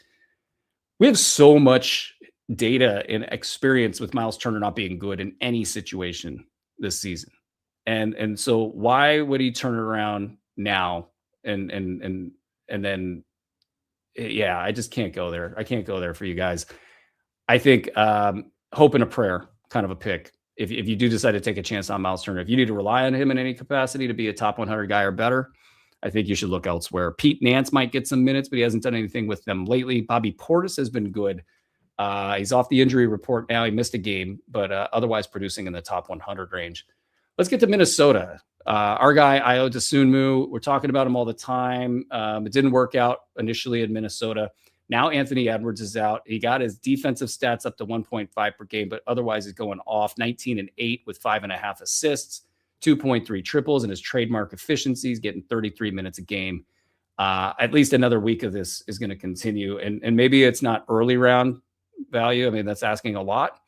we have so much data and experience with Miles Turner not being good in any situation this season. And so why would he turn it around now? And then, yeah, I just can't go there. I can't go there for you guys. I think hope and a prayer kind of a pick. If you do decide to take a chance on Miles Turner, if you need to rely on him in any capacity to be a top 100 guy or better, I think you should look elsewhere. Pete Nance might get some minutes, but he hasn't done anything with them lately. Bobby Portis has been good. He's off the injury report now. He missed a game, but otherwise producing in the top 100 range. Let's get to Minnesota. Our guy, Ayo Dosunmu, we're talking about him all the time. It didn't work out initially in Minnesota. Now Anthony Edwards is out. He got his defensive stats up to 1.5 per game, but otherwise he's going off 19 and 8 with 5.5 assists, 2.3 triples, and his trademark efficiency. He's getting 33 minutes a game. At least another week of this is going to continue. And maybe it's not early round value. I mean, that's asking a lot,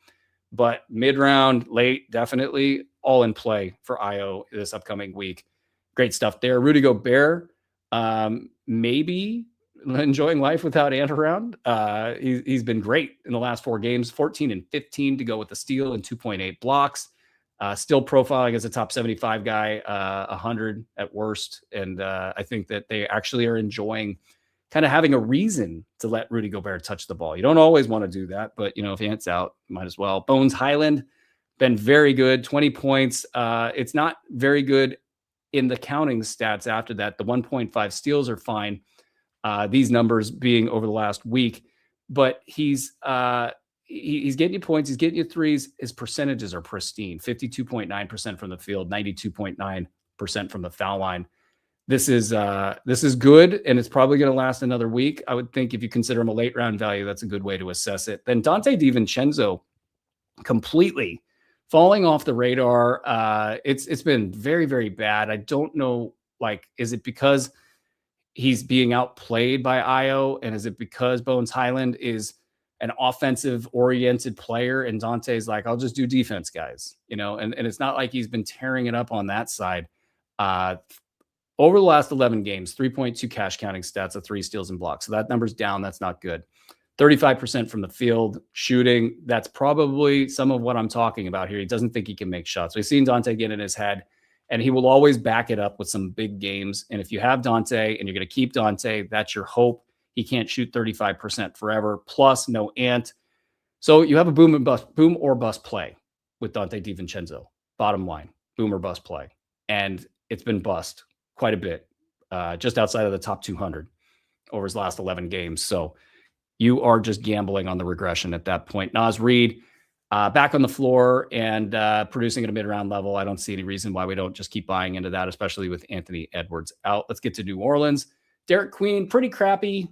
but mid-round, late, definitely all in play for Ayo this upcoming week. Great stuff there. Rudy Gobert, maybe enjoying life without Ant around. He's been great in the last 4 games, 14 and 15 to go with the steal and 2.8 blocks. Still profiling as a top 75 guy, 100 at worst. And I think that they actually are enjoying kind of having a reason to let Rudy Gobert touch the ball. You don't always want to do that, but if Ant's out, might as well. Bones Highland, been very good, 20 points. It's not very good in the counting stats after that. The 1.5 steals are fine. These numbers being over the last week, but he's getting you points. He's getting you threes. His percentages are pristine, 52.9% from the field, 92.9% from the foul line. This is good, and it's probably going to last another week. I would think if you consider him a late round value, that's a good way to assess it. Then Dante DiVincenzo, completely falling off the radar. It's been very, very bad. I don't know, is it because he's being outplayed by Ayo, and is it because Bones Highland is an offensive-oriented player, and Dante's like, I'll just do defense, guys, and it's not like he's been tearing it up on that side. Over the last 11 games, 3.2 cash counting stats of 3 steals and blocks. So that number's down. That's not good. 35% from the field shooting. That's probably some of what I'm talking about here. He doesn't think he can make shots. We've seen Dante get in his head, and he will always back it up with some big games. And if you have Dante and you're going to keep Dante, that's your hope. He can't shoot 35% forever, plus no Ant. So you have a boom or bust play with Dante DiVincenzo. Bottom line, boom or bust play. And it's been bust quite a bit, just outside of the top 200 over his last 11 games. So you are just gambling on the regression at that point. Naz Reid, back on the floor and producing at a mid-round level. I don't see any reason why we don't just keep buying into that, especially with Anthony Edwards out. Let's get to New Orleans. Derek Queen, pretty crappy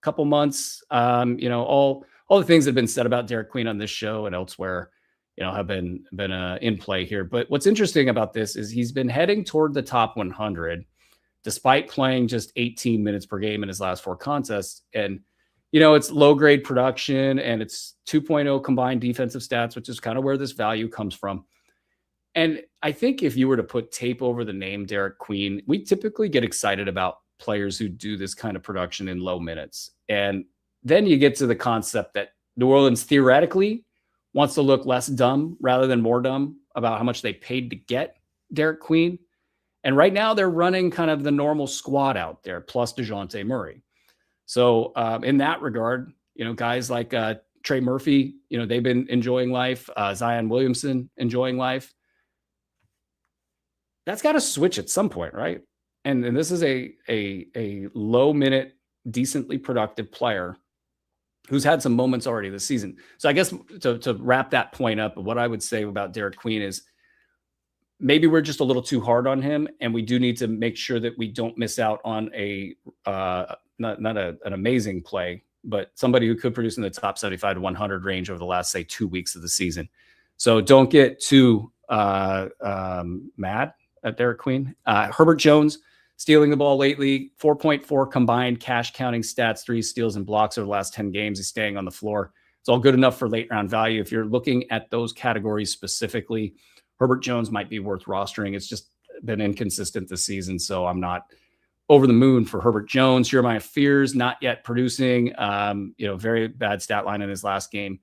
couple months. All the things that have been said about Derek Queen on this show and elsewhere. have been in play here. But what's interesting about this is he's been heading toward the top 100 despite playing just 18 minutes per game in his last 4 contests. And, it's low grade production and it's 2.0 combined defensive stats, which is kind of where this value comes from. And I think if you were to put tape over the name Derek Queen, we typically get excited about players who do this kind of production in low minutes. And then you get to the concept that New Orleans theoretically wants to look less dumb rather than more dumb about how much they paid to get Derek Queen. And right now they're running kind of the normal squad out there, plus DeJounte Murray. So in that regard, guys like Trey Murphy, they've been enjoying life. Zion Williamson enjoying life. That's got to switch at some point, right? And this is a low minute, decently productive player who's had some moments already this season. So I guess to wrap that point up, what I would say about Derek Queen is maybe we're just a little too hard on him, and we do need to make sure that we don't miss out on an amazing play, but somebody who could produce in the top 75 to 100 range over the last, say, 2 weeks of the season. So don't get too mad at Derek Queen. Herbert Jones stealing the ball lately, 4.4 combined cash counting stats, 3 steals and blocks over the last 10 games. He's staying on the floor. It's all good enough for late round value. If you're looking at those categories specifically, Herbert Jones might be worth rostering. It's just been inconsistent this season, so I'm not over the moon for Herbert Jones. Jeremiah Fears, not yet producing. Very bad stat line in his last game.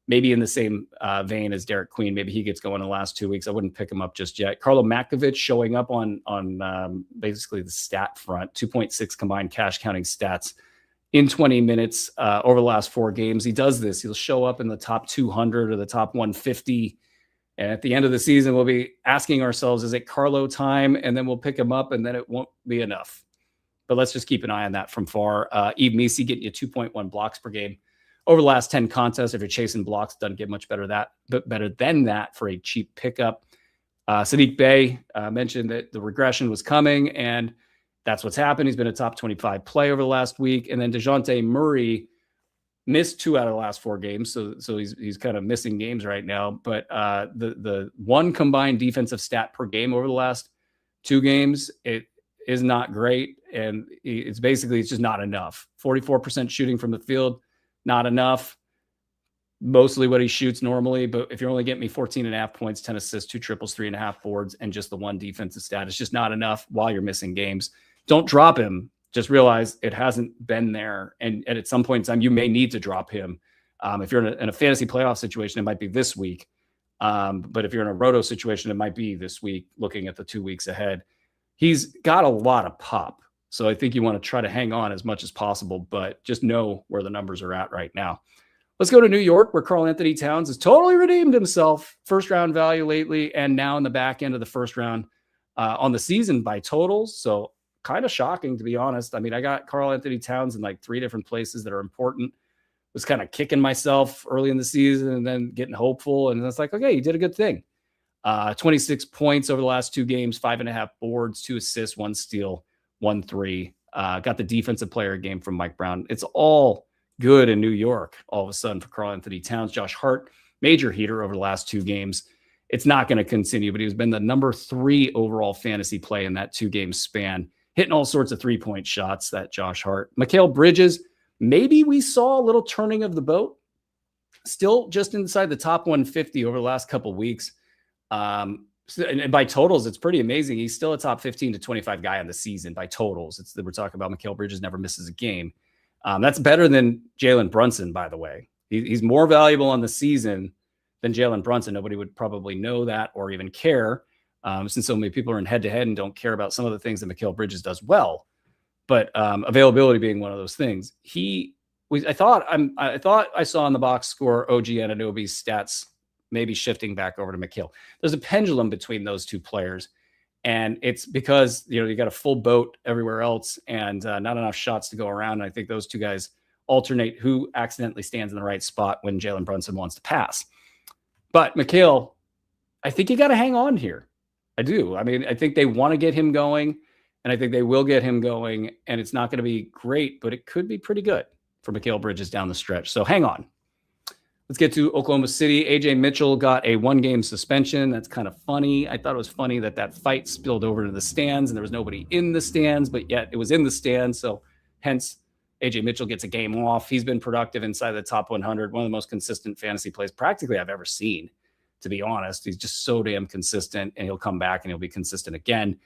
Maybe in the same vein as Derek Queen. Maybe he gets going in the last 2 weeks. I wouldn't pick him up just yet. Carlo Makovich showing up on basically the stat front, 2.6 combined cash counting stats in 20 minutes over the last 4 games. He does this. He'll show up in the top 200 or the top 150. And at the end of the season, we'll be asking ourselves, is it Carlo time? And then we'll pick him up, and then it won't be enough. But let's just keep an eye on that from far. Yves Missi getting you 2.1 blocks per game over the last 10 contests. If you're chasing blocks, doesn't get much better than that for a cheap pickup. Sadiq Bey mentioned that the regression was coming, and that's what's happened. He's been a top 25 play over the last week. And then DeJounte Murray missed 2 out of the last 4 games. So he's kind of missing games right now. But the one combined defensive stat per game over the last 2 games, it is not great. And it's just not enough. 44% shooting from the field, not enough. Mostly what he shoots normally. But if you're only getting me 14.5 points, 10 assists, 2 triples, 3.5 boards, and just the one defensive stat, it's just not enough while you're missing games. Don't drop him. Just realize it hasn't been there. And at some point in time, you may need to drop him. If you're in a fantasy playoff situation, it might be this week. But if you're in a roto situation, it might be this week, looking at the 2 weeks ahead. He's got a lot of pop. So I think you want to try to hang on as much as possible, but just know where the numbers are at right now. Let's go to New York, where Karl-Anthony Towns has totally redeemed himself. First round value lately, and now in the back end of the first round on the season by totals. So kind of shocking, to be honest. I mean, I got Karl-Anthony Towns in like 3 different places that are important. Was kind of kicking myself early in the season and then getting hopeful. And it's like, okay, you did a good thing. 26 points over the last 2 games, 5.5 boards, 2 assists, 1 steal, 1 3. Got the defensive player game from Mike Brown. It's all good in New York all of a sudden for Karl-Anthony Towns. Josh Hart, major heater over the last 2 games. It's not going to continue, but he's been the number 3 overall fantasy play in that 2-game span. Hitting all sorts of 3-point shots, that Josh Hart. Mikal Bridges, maybe we saw a little turning of the boat. Still just inside the top 150 over the last couple of weeks. And by totals, it's pretty amazing. He's still a top 15 to 25 guy on the season by totals. We're talking about Mikal Bridges never misses a game. That's better than Jalen Brunson, by the way. He's more valuable on the season than Jalen Brunson. Nobody would probably know that or even care. Since so many people are in head-to-head and don't care about some of the things that Mikal Bridges does well, but availability being one of those things. I thought I saw in the box score OG Anunoby's stats maybe shifting back over to Mikal. There's a pendulum between those 2 players, and it's because you got a full boat everywhere else and not enough shots to go around. And I think those 2 guys alternate who accidentally stands in the right spot when Jalen Brunson wants to pass. But Mikal, I think you got to hang on here. I do. I mean, I think they want to get him going, and I think they will get him going, and it's not going to be great, but it could be pretty good for Mikal Bridges down the stretch. So hang on. Let's get to Oklahoma City. AJ Mitchell got a 1-game suspension. That's kind of funny. I thought it was funny that fight spilled over to the stands and there was nobody in the stands, but yet it was in the stands. So hence AJ Mitchell gets a game off. He's been productive inside the top 100, one of the most consistent fantasy plays practically I've ever seen, to be honest. He's just so damn consistent, and he'll come back and he'll be consistent again.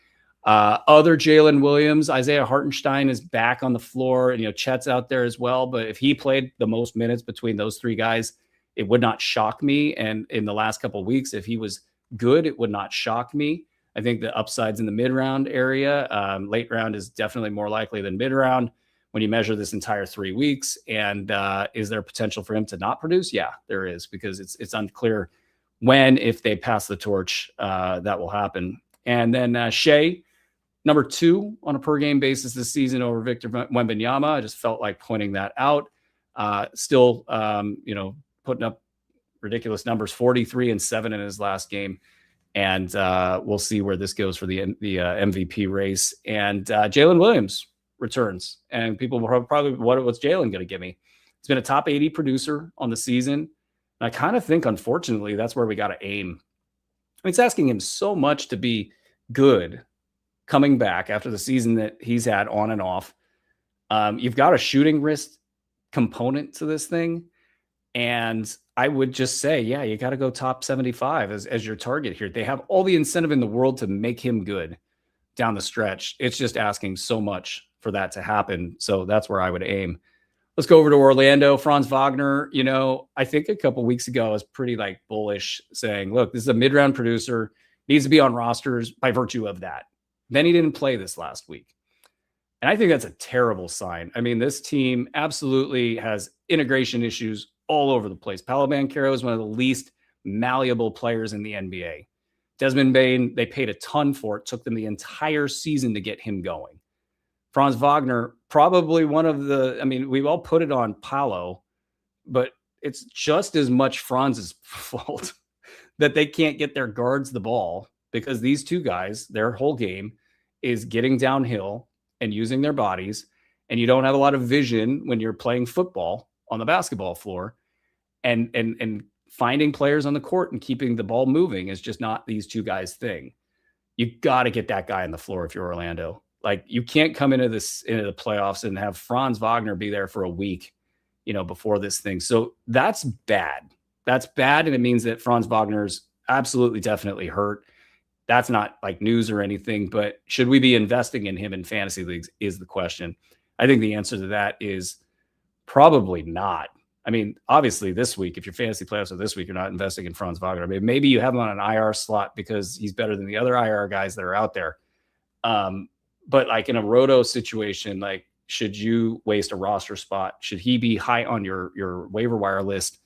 Other Jalen Williams, Isaiah Hartenstein is back on the floor, and Chet's out there as well. But if he played the most minutes between those three guys, it would not shock me. And in the last couple of weeks, if he was good, it would not shock me. I think the upside's in the mid-round area. Late round is definitely more likely than mid-round when you measure this entire 3 weeks. And is there potential for him to not produce? Yeah, there is, because it's unclear when, if they pass the torch, that will happen. And then Shea, number 2 on a per-game basis this season over Victor Wembanyama. I just felt like pointing that out. Still, putting up ridiculous numbers, 43 and 7 in his last game. And we'll see where this goes for the MVP race. And Jalen Williams returns. And people will probably, what's Jalen going to give me? He's been a top 80 producer on the season. And I kind of think, unfortunately, that's where we got to aim. I mean, it's asking him so much to be good coming back after the season that he's had on and off. You've got a shooting wrist component to this thing. And I would just say, yeah, you got to go top 75 as your target here. They have all the incentive in the world to make him good down the stretch. It's just asking so much for that to happen. So that's where I would aim. Let's go over to Orlando. Franz Wagner, I think a couple weeks ago I was pretty bullish, saying, look, this is a mid-round producer, needs to be on rosters by virtue of that. Then he didn't play this last week. And I think that's a terrible sign. I mean, this team absolutely has integration issues all over the place. Paolo Banchero is one of the least malleable players in the NBA. Desmond Bane, they paid a ton for it. Took them the entire season to get him going. Franz Wagner, probably one of the, we've all put it on Paolo, but it's just as much Franz's fault that they can't get their guards the ball, because these two guys, their whole game is getting downhill and using their bodies. And you don't have a lot of vision when you're playing football on the basketball floor, and finding players on the court and keeping the ball moving is just not these two guys' thing. You got to get that guy on the floor if you're Orlando. You can't come into the playoffs and have Franz Wagner be there for a week, before this thing. So that's bad. That's bad. And it means that Franz Wagner's absolutely, definitely hurt. That's not news or anything, but should we be investing in him in fantasy leagues is the question. I think the answer to that is probably not. Obviously this week, if your fantasy playoffs are this week, you're not investing in Franz Wagner. Maybe you have him on an IR slot because he's better than the other IR guys that are out there. But in a roto situation, should you waste a roster spot? Should he be high on your waiver wire list?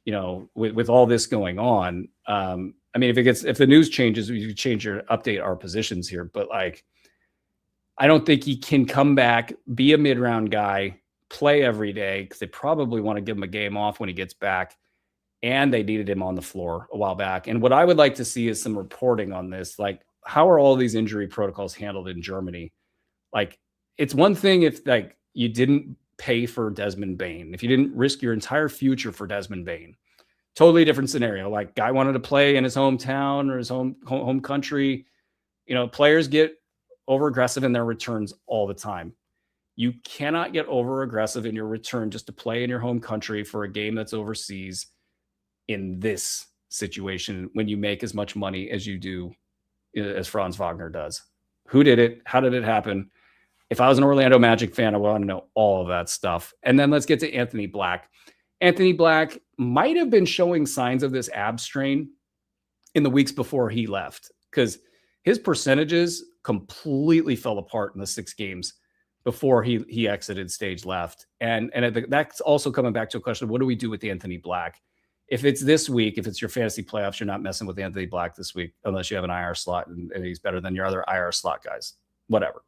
With all this going on, if the news changes, you change update our positions here. But I don't think he can come back, be a mid-round guy, play every day, because they probably want to give him a game off when he gets back. And they needed him on the floor a while back. And what I would like to see is some reporting on this. How are all these injury protocols handled in Germany? It's one thing if you didn't pay for Desmond Bane, if you didn't risk your entire future for Desmond Bane, totally different scenario. Guy wanted to play in his hometown or his home country. Players get over aggressive in their returns all the time. You cannot get over aggressive in your return just to play in your home country for a game that's overseas in this situation when you make as much money as you do, as Franz Wagner does. Who did it? How did it happen? If I was an Orlando Magic fan, I want to know all of that stuff. And then let's get to Anthony Black. Anthony Black might have been showing signs of this ab strain in the weeks before he left, because his percentages completely fell apart in the 6 games before he exited stage left. And that's also coming back to a question of what do we do with Anthony Black? If it's this week, if it's your fantasy playoffs, you're not messing with Anthony Black this week unless you have an IR slot and he's better than your other IR slot guys. Whatever.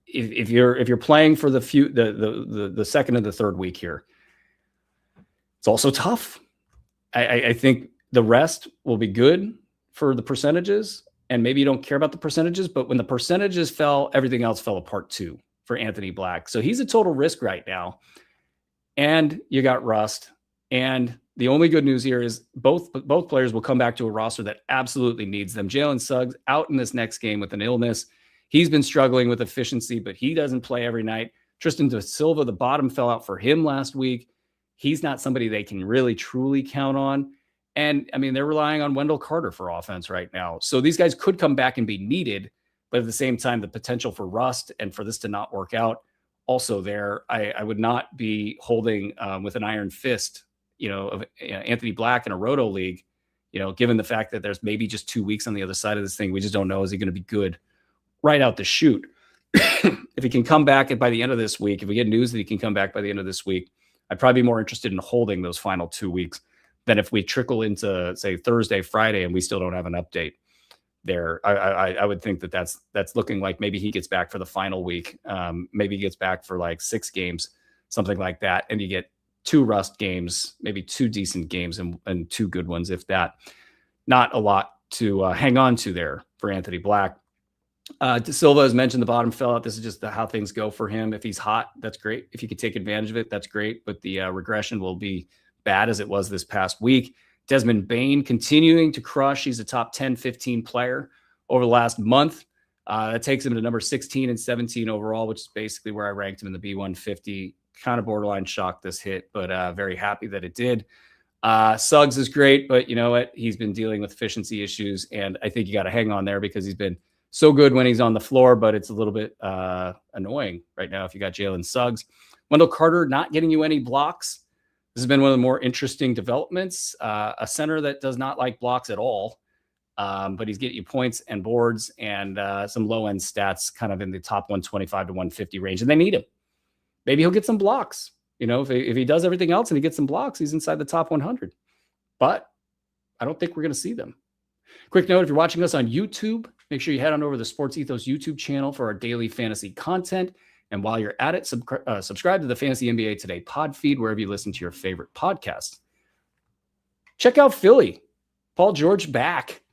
If you're playing for the second and the third week here, it's also tough. I think the rest will be good for the percentages, and maybe you don't care about the percentages, but when the percentages fell, everything else fell apart too for Anthony Black. So he's a total risk right now. And you got rust. And the only good news here is both players will come back to a roster that absolutely needs them. Jalen Suggs out in this next game with an illness. He's been struggling with efficiency, but he doesn't play every night. Tristan da Silva, the bottom fell out for him last week. He's not somebody they can really truly count on. And I mean, they're relying on Wendell Carter for offense right now. So these guys could come back and be needed, but at the same time, the potential for rust and for this to not work out also there. I would not be holding with an iron fist, of Anthony Black in a roto league, given the fact that there's maybe just 2 weeks on the other side of this thing. We just don't know. Is he going to be good right out the chute? If he can come back by the end of this week, if we get news that he can come back by the end of this week, I'd probably be more interested in holding those final 2 weeks than if we trickle into, say, Thursday, Friday, and we still don't have an update there. I would think that's looking like maybe he gets back for the final week. Maybe he gets back for like 6 games, something like that. And you get 2 rust games, maybe 2 decent games and 2 good ones, if that. Not a lot to hang on to there for Anthony Black. Da Silva, as mentioned, the bottom fell out. This is just how things go for him. If he's hot, that's great. If you could take advantage of it, that's great. But the regression will be bad as it was this past week. Desmond Bane continuing to crush. He's a top 10, 15 player over the last month. That takes him to number 16 and 17 overall, which is basically where I ranked him in the B150. Kind of borderline shocked this hit, but very happy that it did. Suggs is great, but you know what? He's been dealing with efficiency issues, and I think you got to hang on there because he's been so good when he's on the floor, but it's a little bit annoying right now if you got Jalen Suggs. Wendell Carter not getting you any blocks. This has been one of the more interesting developments. A center that does not like blocks at all, but he's getting you points and boards and some low-end stats kind of in the top 125 to 150 range, and they need him. Maybe he'll get some blocks. If he does everything else and he gets some blocks, he's inside the top 100. But I don't think we're going to see them. Quick note, if you're watching us on YouTube, make sure you head on over to the Sports Ethos YouTube channel for our daily fantasy content. And while you're at it, subscribe to the Fantasy NBA Today pod feed, wherever you listen to your favorite podcasts. Check out Philly. Paul George back.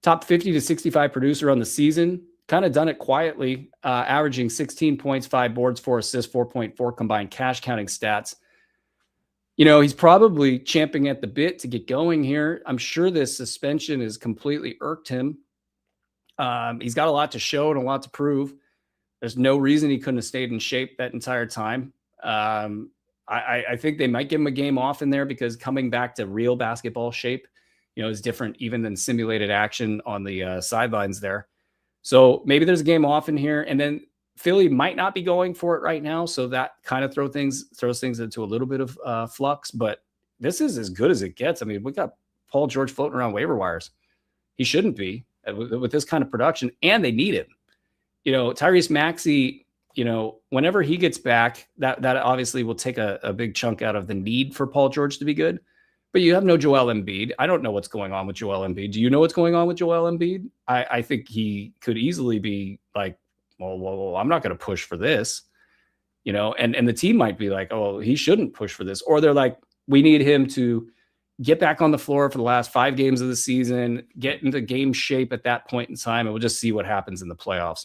Top 50 to 65 producer on the season. Kind of done it quietly, averaging 16 points, 5 boards, 4 assists, 4.4 combined cash counting stats. He's probably champing at the bit to get going here. I'm sure this suspension has completely irked him. He's got a lot to show and a lot to prove. There's no reason he couldn't have stayed in shape that entire time. I think they might give him a game off in there because coming back to real basketball shape, is different even than simulated action on the sidelines there. So maybe there's a game off in here, and then Philly might not be going for it right now. So that kind of throws things into a little bit of flux, but this is as good as it gets. I mean, we got Paul George floating around waiver wires. He shouldn't be with this kind of production, and they need him. Tyrese Maxey, whenever he gets back, that obviously will take a big chunk out of the need for Paul George to be good. But you have no Joel Embiid. I don't know what's going on with Joel Embiid. Do you know what's going on with Joel Embiid? I think he could easily be like, well, I'm not going to push for this, and the team might be like, oh, he shouldn't push for this. Or they're like, we need him to get back on the floor for the last 5 games of the season, get into game shape at that point in time, and we'll just see what happens in the playoffs.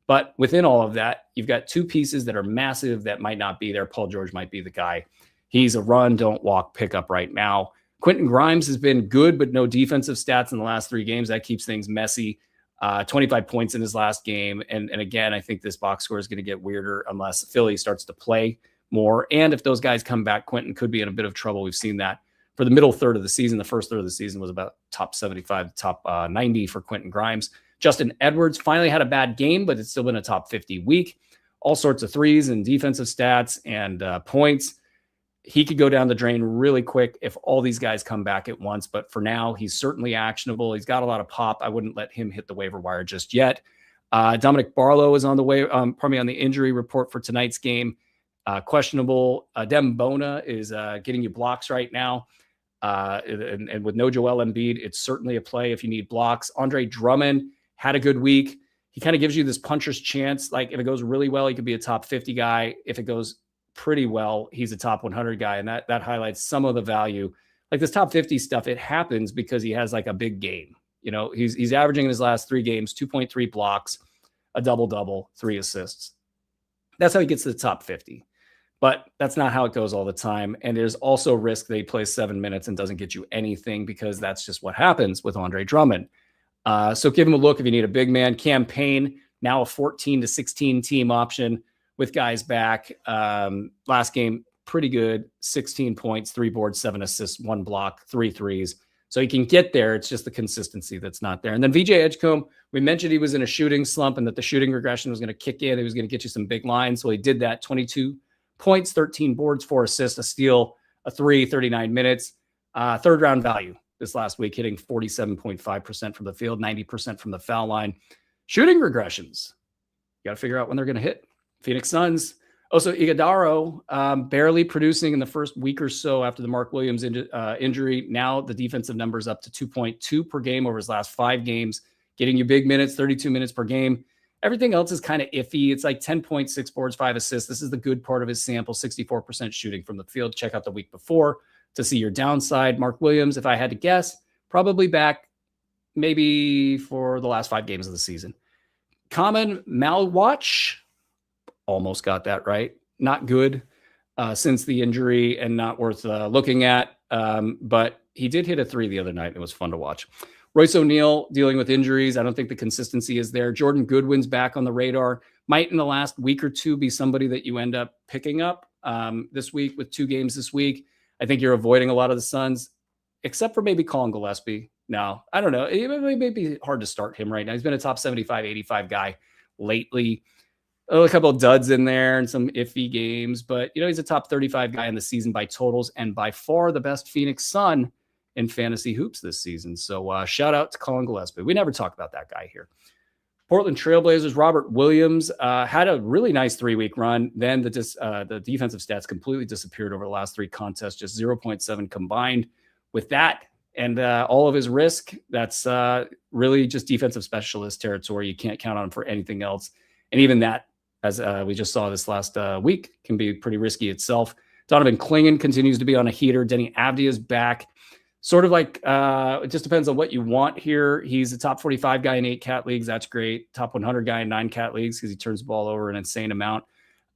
But within all of that, you've got 2 pieces that are massive that might not be there. Paul George might be the guy. He's a run, don't walk pickup right now. Quentin Grimes has been good, but no defensive stats in the last 3 games. That keeps things messy. 25 points in his last game. And again, I think this box score is going to get weirder unless Philly starts to play more. And if those guys come back, Quentin could be in a bit of trouble. We've seen that for the middle third of the season. The first third of the season was about top 75, top 90 for Quentin Grimes. Justin Edwards finally had a bad game, but it's still been a top 50 week. All sorts of threes and defensive stats and points. He could go down the drain really quick if all these guys come back at once. But for now, he's certainly actionable. He's got a lot of pop. I wouldn't let him hit the waiver wire just yet. Dominic Barlow is on the injury report for tonight's game. Questionable. Dem Bona is getting you blocks right now. And with no Joel Embiid, it's certainly a play if you need blocks. Andre Drummond had a good week. He kind of gives you this puncher's chance. Like if it goes really well, he could be a top 50 guy. If it goes pretty well, he's a top 100 guy. And that highlights some of the value. Like this top 50 stuff, it happens because he has like a big game. He's averaging in his last 3 games, 2.3 blocks, a double-double, 3 assists. That's how he gets to the top 50. But that's not how it goes all the time. And there's also risk that he plays 7 minutes and doesn't get you anything, because that's just what happens with Andre Drummond. So give him a look if you need a big man. Campaign, now a 14 to 16 team option with guys back. Last game, pretty good. 16 points, 3 boards, 7 assists, 1 block, 3 threes. So he can get there. It's just the consistency that's not there. And then VJ Edgecombe, we mentioned he was in a shooting slump and that the shooting regression was going to kick in. He was going to get you some big lines. So he did that. 22 points, 13 boards, 4 assists, a steal, a 3, 39 minutes. Third round value this last week, hitting 47.5% from the field, 90% from the foul line. Shooting regressions, you got to figure out when they're going to hit. Phoenix Suns. Also, Iguodala barely producing in the first week or so after the Mark Williams injury. Now the defensive numbers up to 2.2 per game over his last 5 games, getting you big minutes, 32 minutes per game. Everything else is kind of iffy. It's like 10.6 boards, 5 assists. This is the good part of his sample, 64% shooting from the field. Check out the week before to see your downside. Mark Williams, if I had to guess, probably back maybe for the last 5 games of the season. Common Malwatch, almost got that right. Not good since the injury and not worth looking at. But he did hit a 3 the other night. It was fun to watch. Royce O'Neal dealing with injuries. I don't think the consistency is there. Jordan Goodwin's back on the radar. Might in the last week or two be somebody that you end up picking up this week with 2 games this week. I think you're avoiding a lot of the Suns, except for maybe Colin Gillespie. No, I don't know. It may be hard to start him right now. He's been a top 75, 85 guy lately. A couple of duds in there and some iffy games, but he's a top 35 guy in the season by totals and by far the best Phoenix Sun in fantasy hoops this season. So shout out to Colin Gillespie. We never talk about that guy here. Portland Trailblazers, Robert Williams had a really nice 3-week run. Then the defensive stats completely disappeared over the last 3 contests, just 0.7 combined. With that and all of his risk, that's really just defensive specialist territory. You can't count on him for anything else. And even that, as we just saw this last week, can be pretty risky itself. Donovan Clingan continues to be on a heater. Denny Avdia is back. Sort of like, it just depends on what you want here. He's a top 45 guy in 8 cat leagues. That's great. Top 100 guy in 9 cat leagues because he turns the ball over an insane amount.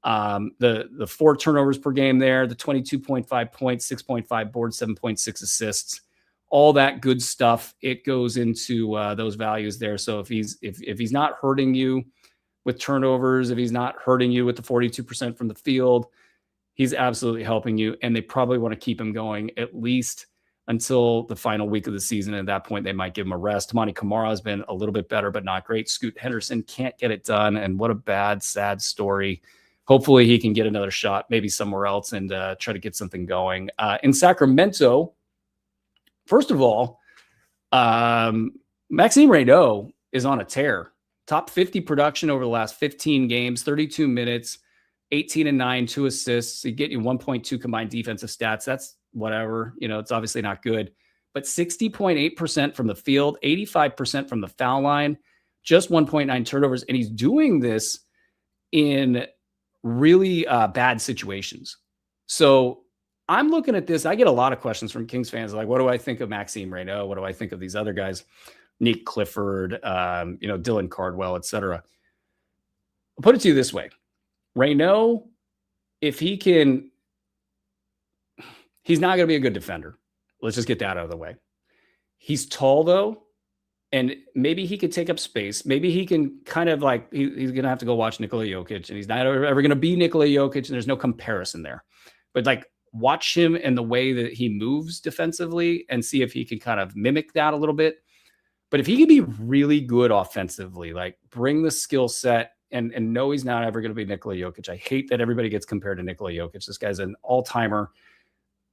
The 4 turnovers per game there, the 22.5 points, 6.5 boards, 7.6 assists, all that good stuff. It goes into those values there. So if he's not hurting you with turnovers, if he's not hurting you with the 42% from the field, he's absolutely helping you. And they probably want to keep him going at least until the final week of the season. At that point, they might give him a rest. Monty Kamara has been a little bit better, but not great. Scoot Henderson can't get it done. And what a bad, sad story. Hopefully he can get another shot, maybe somewhere else, and try to get something going. In Sacramento, first of all, Maxime Reynaud is on a tear. Top 50 production over the last 15 games, 32 minutes, 18 and 9, 2 assists. You get you 1.2 combined defensive stats. That's whatever. It's obviously not good. But 60.8% from the field, 85% from the foul line, just 1.9 turnovers. And he's doing this in really bad situations. So I'm looking at this. I get a lot of questions from Kings fans like, what do I think of Maxime Reynaud? What do I think of these other guys? Nick Clifford, Dylan Cardwell, etc. I'll put it to you this way. Reynaud, if he can, he's not going to be a good defender. Let's just get that out of the way. He's tall, though, and maybe he could take up space. Maybe he can kind of like, he's going to have to go watch Nikola Jokic, and he's not ever going to be Nikola Jokic, and there's no comparison there. But like, watch him and the way that he moves defensively and see if he can kind of mimic that a little bit. But if he can be really good offensively, like bring the skill set and know he's not ever going to be Nikola Jokic. I hate that everybody gets compared to Nikola Jokic. This guy's an all-timer,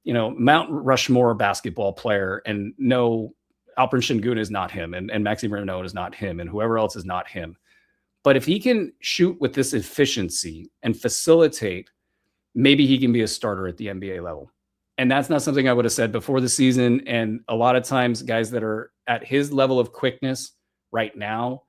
Mount Rushmore basketball player, and no, Alperen Şengün is not him, and Maxime Reynaud is not him, and whoever else is not him. But if he can shoot with this efficiency and facilitate, maybe he can be a starter at the NBA level. And that's not something I would have said before the season. And a lot of times guys that are at his level of quickness right now,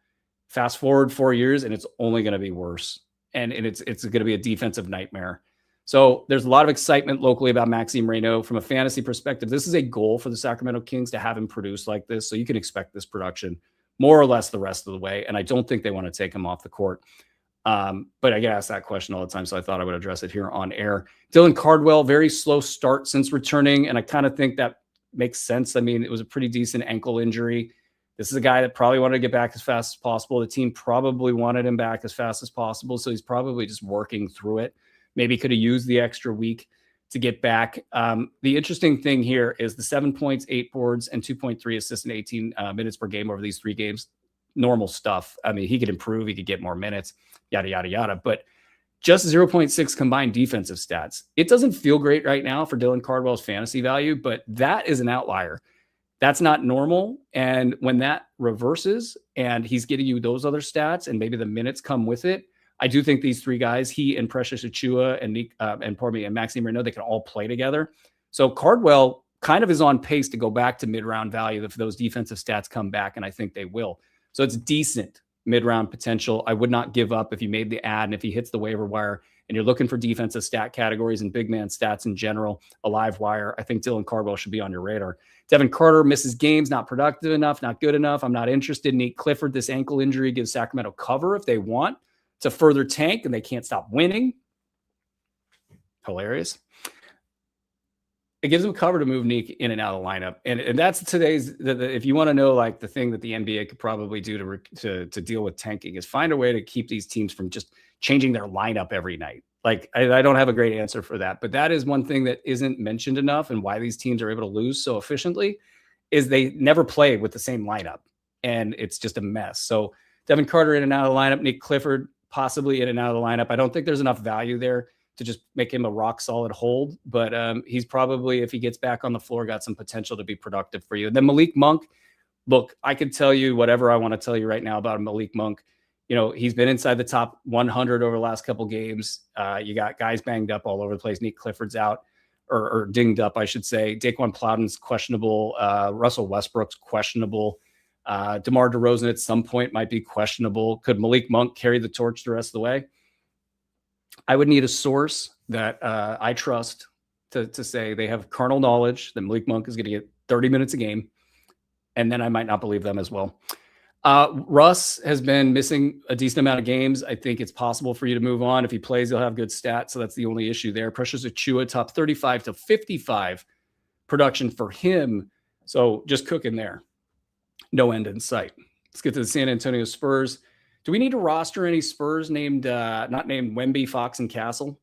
fast forward 4 years and it's only going to be worse. And it's going to be a defensive nightmare. So there's a lot of excitement locally about Maxime Reynaud. From a fantasy perspective, this is a goal for the Sacramento Kings to have him produce like this. So you can expect this production more or less the rest of the way. And I don't think they want to take him off the court. But I get asked that question all the time, so I thought I would address it here on air. Dylan Cardwell, very slow start since returning, and I kind of think that makes sense. I mean, it was a pretty decent ankle injury. This is a guy that probably wanted to get back as fast as possible. The team probably wanted him back as fast as possible, so he's probably just working through it. Maybe could have used the extra week to get back. The interesting thing here is the 7 points, 8 boards, and 2.3 assists in 18 minutes per game over these 3 games. Normal stuff. I mean, he could improve. He could get more minutes, yada, yada, yada. But just 0.6 combined defensive stats. It doesn't feel great right now for Dylan Cardwell's fantasy value, but that is an outlier. That's not normal. And when that reverses and he's getting you those other stats and maybe the minutes come with it, I do think these 3 guys, he and Precious Achiuwa and Maxime Renaud, they can all play together. So Cardwell kind of is on pace to go back to mid-round value if those defensive stats come back, and I think they will. So it's decent mid-round potential. I would not give up if you made the ad and if he hits the waiver wire and you're looking for defensive stat categories and big man stats in general, a live wire, I think Dylan Cardwell should be on your radar. Devin Carter misses games, not productive enough, not good enough. I'm not interested. Nate Clifford, this ankle injury gives Sacramento cover if they want to further tank and they can't stop winning. Hilarious. It gives them cover to move Neek in and out of the lineup. And that's today's, if you want to know, like the thing that the NBA could probably do to deal with tanking is find a way to keep these teams from just changing their lineup every night. Like, I don't have a great answer for that, but that is one thing that isn't mentioned enough. And why these teams are able to lose so efficiently is they never play with the same lineup. And it's just a mess. So Devin Carter in and out of the lineup, Nick Clifford possibly in and out of the lineup. I don't think there's enough value there to just make him a rock solid hold, but he's probably, if he gets back on the floor, got some potential to be productive for you. And then Malik Monk, look, I could tell you whatever I want to tell you right now about Malik Monk. You know, he's been inside the top 100 over the last couple games. You got guys banged up all over the place. Nick Clifford's out or dinged up, I should say. Daquan Plowden's questionable. Russell Westbrook's questionable. DeMar DeRozan at some point might be questionable. Could Malik Monk carry the torch the rest of the way? I would need a source that I trust to say they have carnal knowledge that Malik Monk is going to get 30 minutes a game, and then I might not believe them as well. Russ has been missing a decent amount of games. I think it's possible for you to move on. If he plays, he'll have good stats, so that's the only issue there. Precious Achiuwa, top 35 to 55 production for him, so just cooking there. No end in sight. Let's get to the San Antonio Spurs. Do we need to roster any Spurs named, not named Wemby, Fox, and Castle?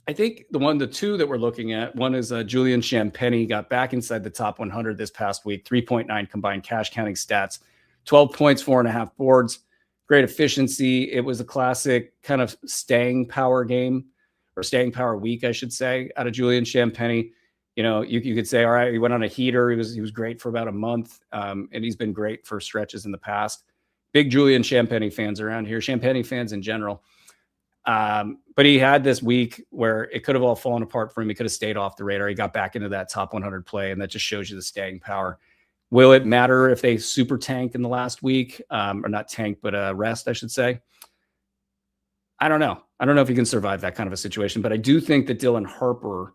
I think the 2 that we're looking at, one is Julian Champagnie, got back inside the top 100 this past week, 3.9 combined cash counting stats, 12 points, 4.5 boards, great efficiency. It was a classic kind of staying power game, or staying power week, I should say, out of Julian Champagnie. You know, you could say, all right, he went on a heater. He was great for about a month, and he's been great for stretches in the past. Big Julian Champagnie fans around here, Champagnie fans in general. But he had this week where it could have all fallen apart for him. He could have stayed off the radar. He got back into that top 100 play, and that just shows you the staying power. Will it matter if they super tanked in the last week? Or not tank, but rest, I should say. I don't know. I don't know if he can survive that kind of a situation, but I do think that Dylan Harper,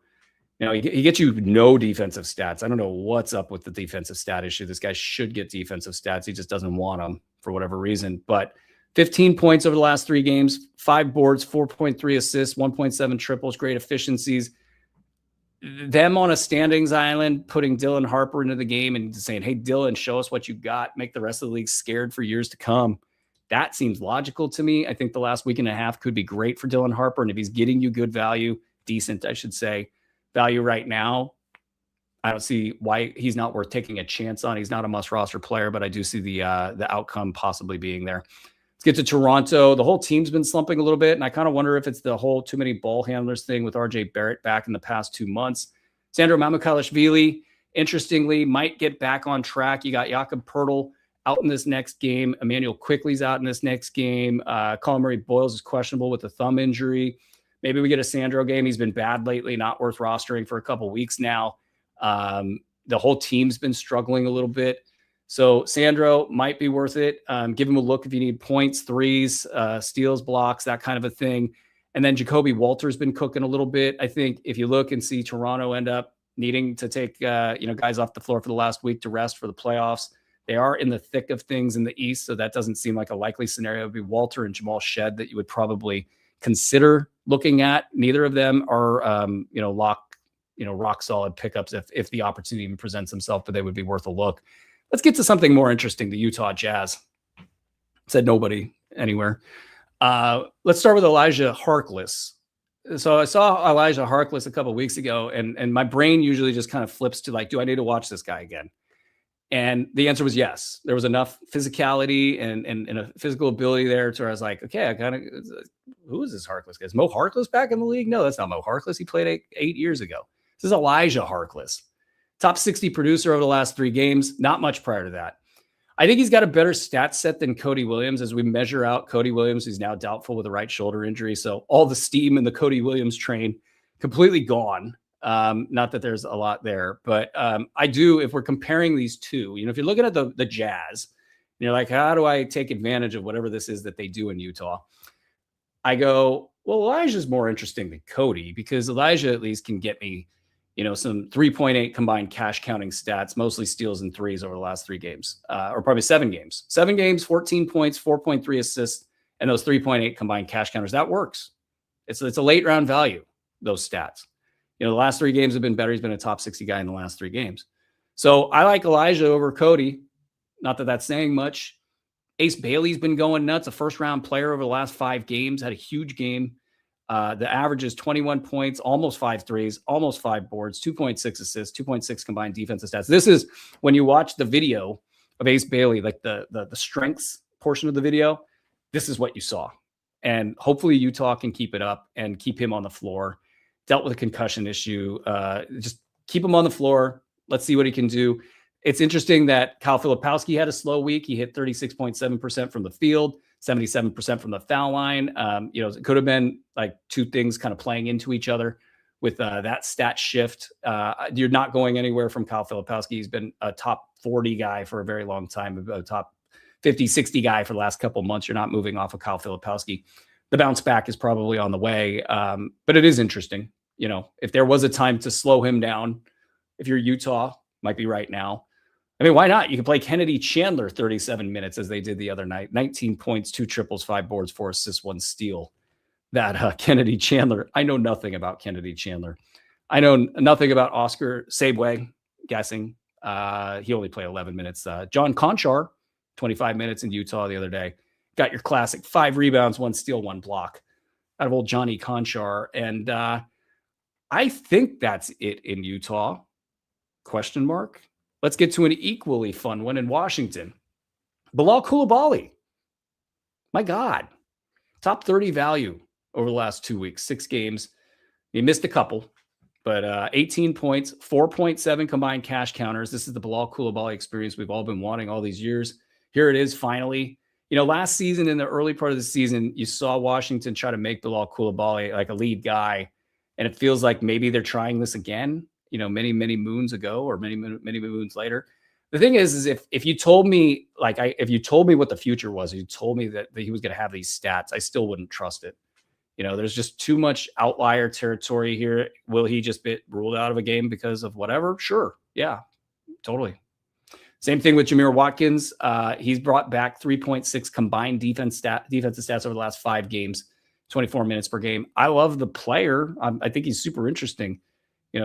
you know, he gets you no defensive stats. I don't know what's up with the defensive stat issue. This guy should get defensive stats. He just doesn't want them for whatever reason. But 15 points over the last 3 games, 5 boards, 4.3 assists, 1.7 triples, great efficiencies. Them on a standings island, putting Dylan Harper into the game and saying, hey, Dylan, show us what you got. Make the rest of the league scared for years to come. That seems logical to me. I think the last week and a half could be great for Dylan Harper. And if he's getting you good value, decent, I should say, value right now, I don't see why he's not worth taking a chance on. He's not a must roster player, but I do see the outcome possibly being there. Let's get to Toronto. The whole team's been slumping a little bit, and I kind of wonder if it's the whole too many ball handlers thing with RJ Barrett back in the past 2 months. Sandro Mamukelashvili, interestingly, might get back on track. You got Jakob Poeltl out in this next game. Emmanuel Quickley's out in this next game. Colin Murray-Boyles is questionable with a thumb injury. Maybe we get a Sandro game. He's been bad lately, not worth rostering for a couple weeks now. The whole team's been struggling a little bit. So Sandro might be worth it. Give him a look if you need points, threes, steals, blocks, that kind of a thing. And then Jacoby Walter's been cooking a little bit. I think if you look and see Toronto end up needing to take guys off the floor for the last week to rest for the playoffs, They are in the thick of things in the East, so that doesn't seem like a likely scenario. It would be Walter and Jamal Shed that you would probably consider looking at. Neither of them are, rock solid pickups if the opportunity even presents themselves, but they would be worth a look. Let's get to something more interesting. The Utah Jazz. Said nobody anywhere. Let's start with Elijah Harkless. So I saw Elijah Harkless a couple of weeks ago, and my brain usually just kind of flips to like, do I need to watch this guy again? And the answer was yes. There was enough physicality and a physical ability there to where I was like, okay, who is this Harkless guy? Is Mo Harkless back in the league? No, that's not Mo Harkless. He played eight years ago. This is Elijah Harkless. Top 60 producer over the last 3 games. Not much prior to that. I think he's got a better stat set than Cody Williams as we measure out Cody Williams, who's now doubtful with a right shoulder injury. So all the steam in the Cody Williams train completely gone. Not that there's a lot there, but I do, if we're comparing these two, if you're looking at the Jazz, and you're like, how do I take advantage of whatever this is that they do in Utah? I go, well, Elijah's more interesting than Cody because Elijah at least can get me, some 3.8 combined cash counting stats, mostly steals and threes over the last 3 games, or probably 7 games. 7 games, 14 points, 4.3 assists, and those 3.8 combined cash counters. That works. It's a late round value, those stats. The last 3 games have been better. He's been a top 60 guy in the last 3 games. So I like Elijah over Cody. Not that that's saying much. Ace Bailey's been going nuts. A first-round player over the last 5 games. Had a huge game. The average is 21 points, almost 5 threes, almost 5 boards, 2.6 assists, 2.6 combined defensive stats. This is when you watch the video of Ace Bailey, like the strengths portion of the video, this is what you saw. And hopefully Utah can keep it up and keep him on the floor. Dealt with a concussion issue. Just keep him on the floor. Let's see what he can do. It's interesting that Kyle Filipowski had a slow week. He hit 36.7% from the field, 77% from the foul line. It could have been like 2 things kind of playing into each other with that stat shift. You're not going anywhere from Kyle Filipowski. He's been a top 40 guy for a very long time, a top 50, 60 guy for the last couple of months. You're not moving off of Kyle Filipowski. The bounce back is probably on the way. But it is interesting. If there was a time to slow him down, if you're Utah, might be right now. I mean, why not? You can play Kennedy Chandler 37 minutes as they did the other night. 19 points, 2 triples, 5 boards, 4 assists, 1 steal. That Kennedy Chandler. I know nothing about Kennedy Chandler. I know nothing about Oscar Sabeway, guessing. He only played 11 minutes. John Conchar, 25 minutes in Utah the other day. Got your classic 5 rebounds, 1 steal, 1 block out of old Johnny Conchar. And I think that's it in Utah. Question mark. Let's get to an equally fun one in Washington. Bilal Coulibaly. My God. Top 30 value over the last 2 weeks, 6 games. He missed a couple, but 18 points, 4.7 combined cash counters. This is the Bilal Coulibaly experience we've all been wanting all these years. Here it is finally. Last season, in the early part of the season, you saw Washington try to make Bilal Coulibaly like a lead guy. And it feels like maybe they're trying this again, many, many moons ago or many moons later. The thing is if you told me, if you told me what the future was, you told me that he was going to have these stats, I still wouldn't trust it. There's just too much outlier territory here. Will he just be ruled out of a game because of whatever? Sure. Yeah, totally. Same thing with Jameer Watkins. He's brought back 3.6 combined defensive stats over the last 5 games. 24 minutes per game. I love the player. I think he's super interesting.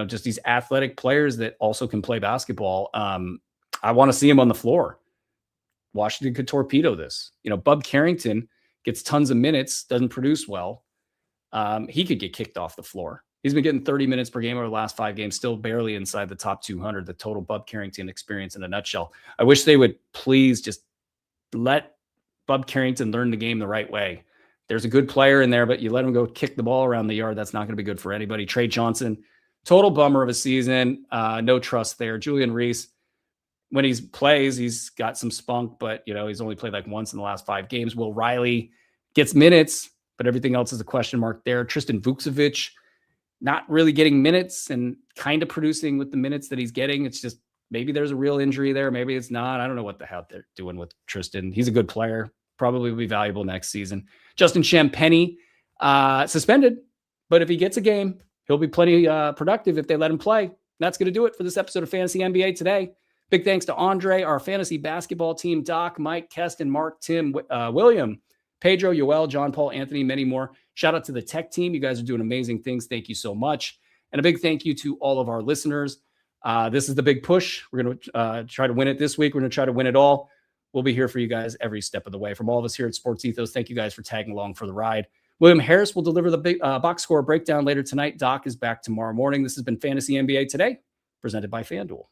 Just these athletic players that also can play basketball. I want to see him on the floor. Washington could torpedo this. Bub Carrington gets tons of minutes, doesn't produce well. He could get kicked off the floor. He's been getting 30 minutes per game over the last 5 games, still barely inside the top 200, the total Bub Carrington experience in a nutshell. I wish they would please just let Bub Carrington learn the game the right way. There's a good player in there, but you let him go kick the ball around the yard. That's not going to be good for anybody. Trey Johnson, total bummer of a season. No trust there. Julian Reese, when he plays, he's got some spunk, but he's only played like once in the last 5 games. Will Riley gets minutes, but everything else is a question mark there. Tristan Vukcevic, not really getting minutes and kind of producing with the minutes that he's getting. It's just maybe there's a real injury there. Maybe it's not. I don't know what the hell they're doing with Tristan. He's a good player. Probably will be valuable next season. Justin Champagnie, suspended, but if he gets a game, he'll be plenty productive if they let him play. That's going to do it for this episode of Fantasy NBA today. Big thanks to Andre, our fantasy basketball team, Doc, Mike, Keston, Mark, Tim, William, Pedro, Yoel, John Paul, Anthony, many more. Shout out to the tech team. You guys are doing amazing things. Thank you so much. And a big thank you to all of our listeners. This is the big push. We're going to try to win it this week. We're going to try to win it all. We'll be here for you guys every step of the way. From all of us here at Sports Ethos, thank you guys for tagging along for the ride. William Harris will deliver the big box score breakdown later tonight. Doc is back tomorrow morning. This has been Fantasy NBA Today, presented by FanDuel.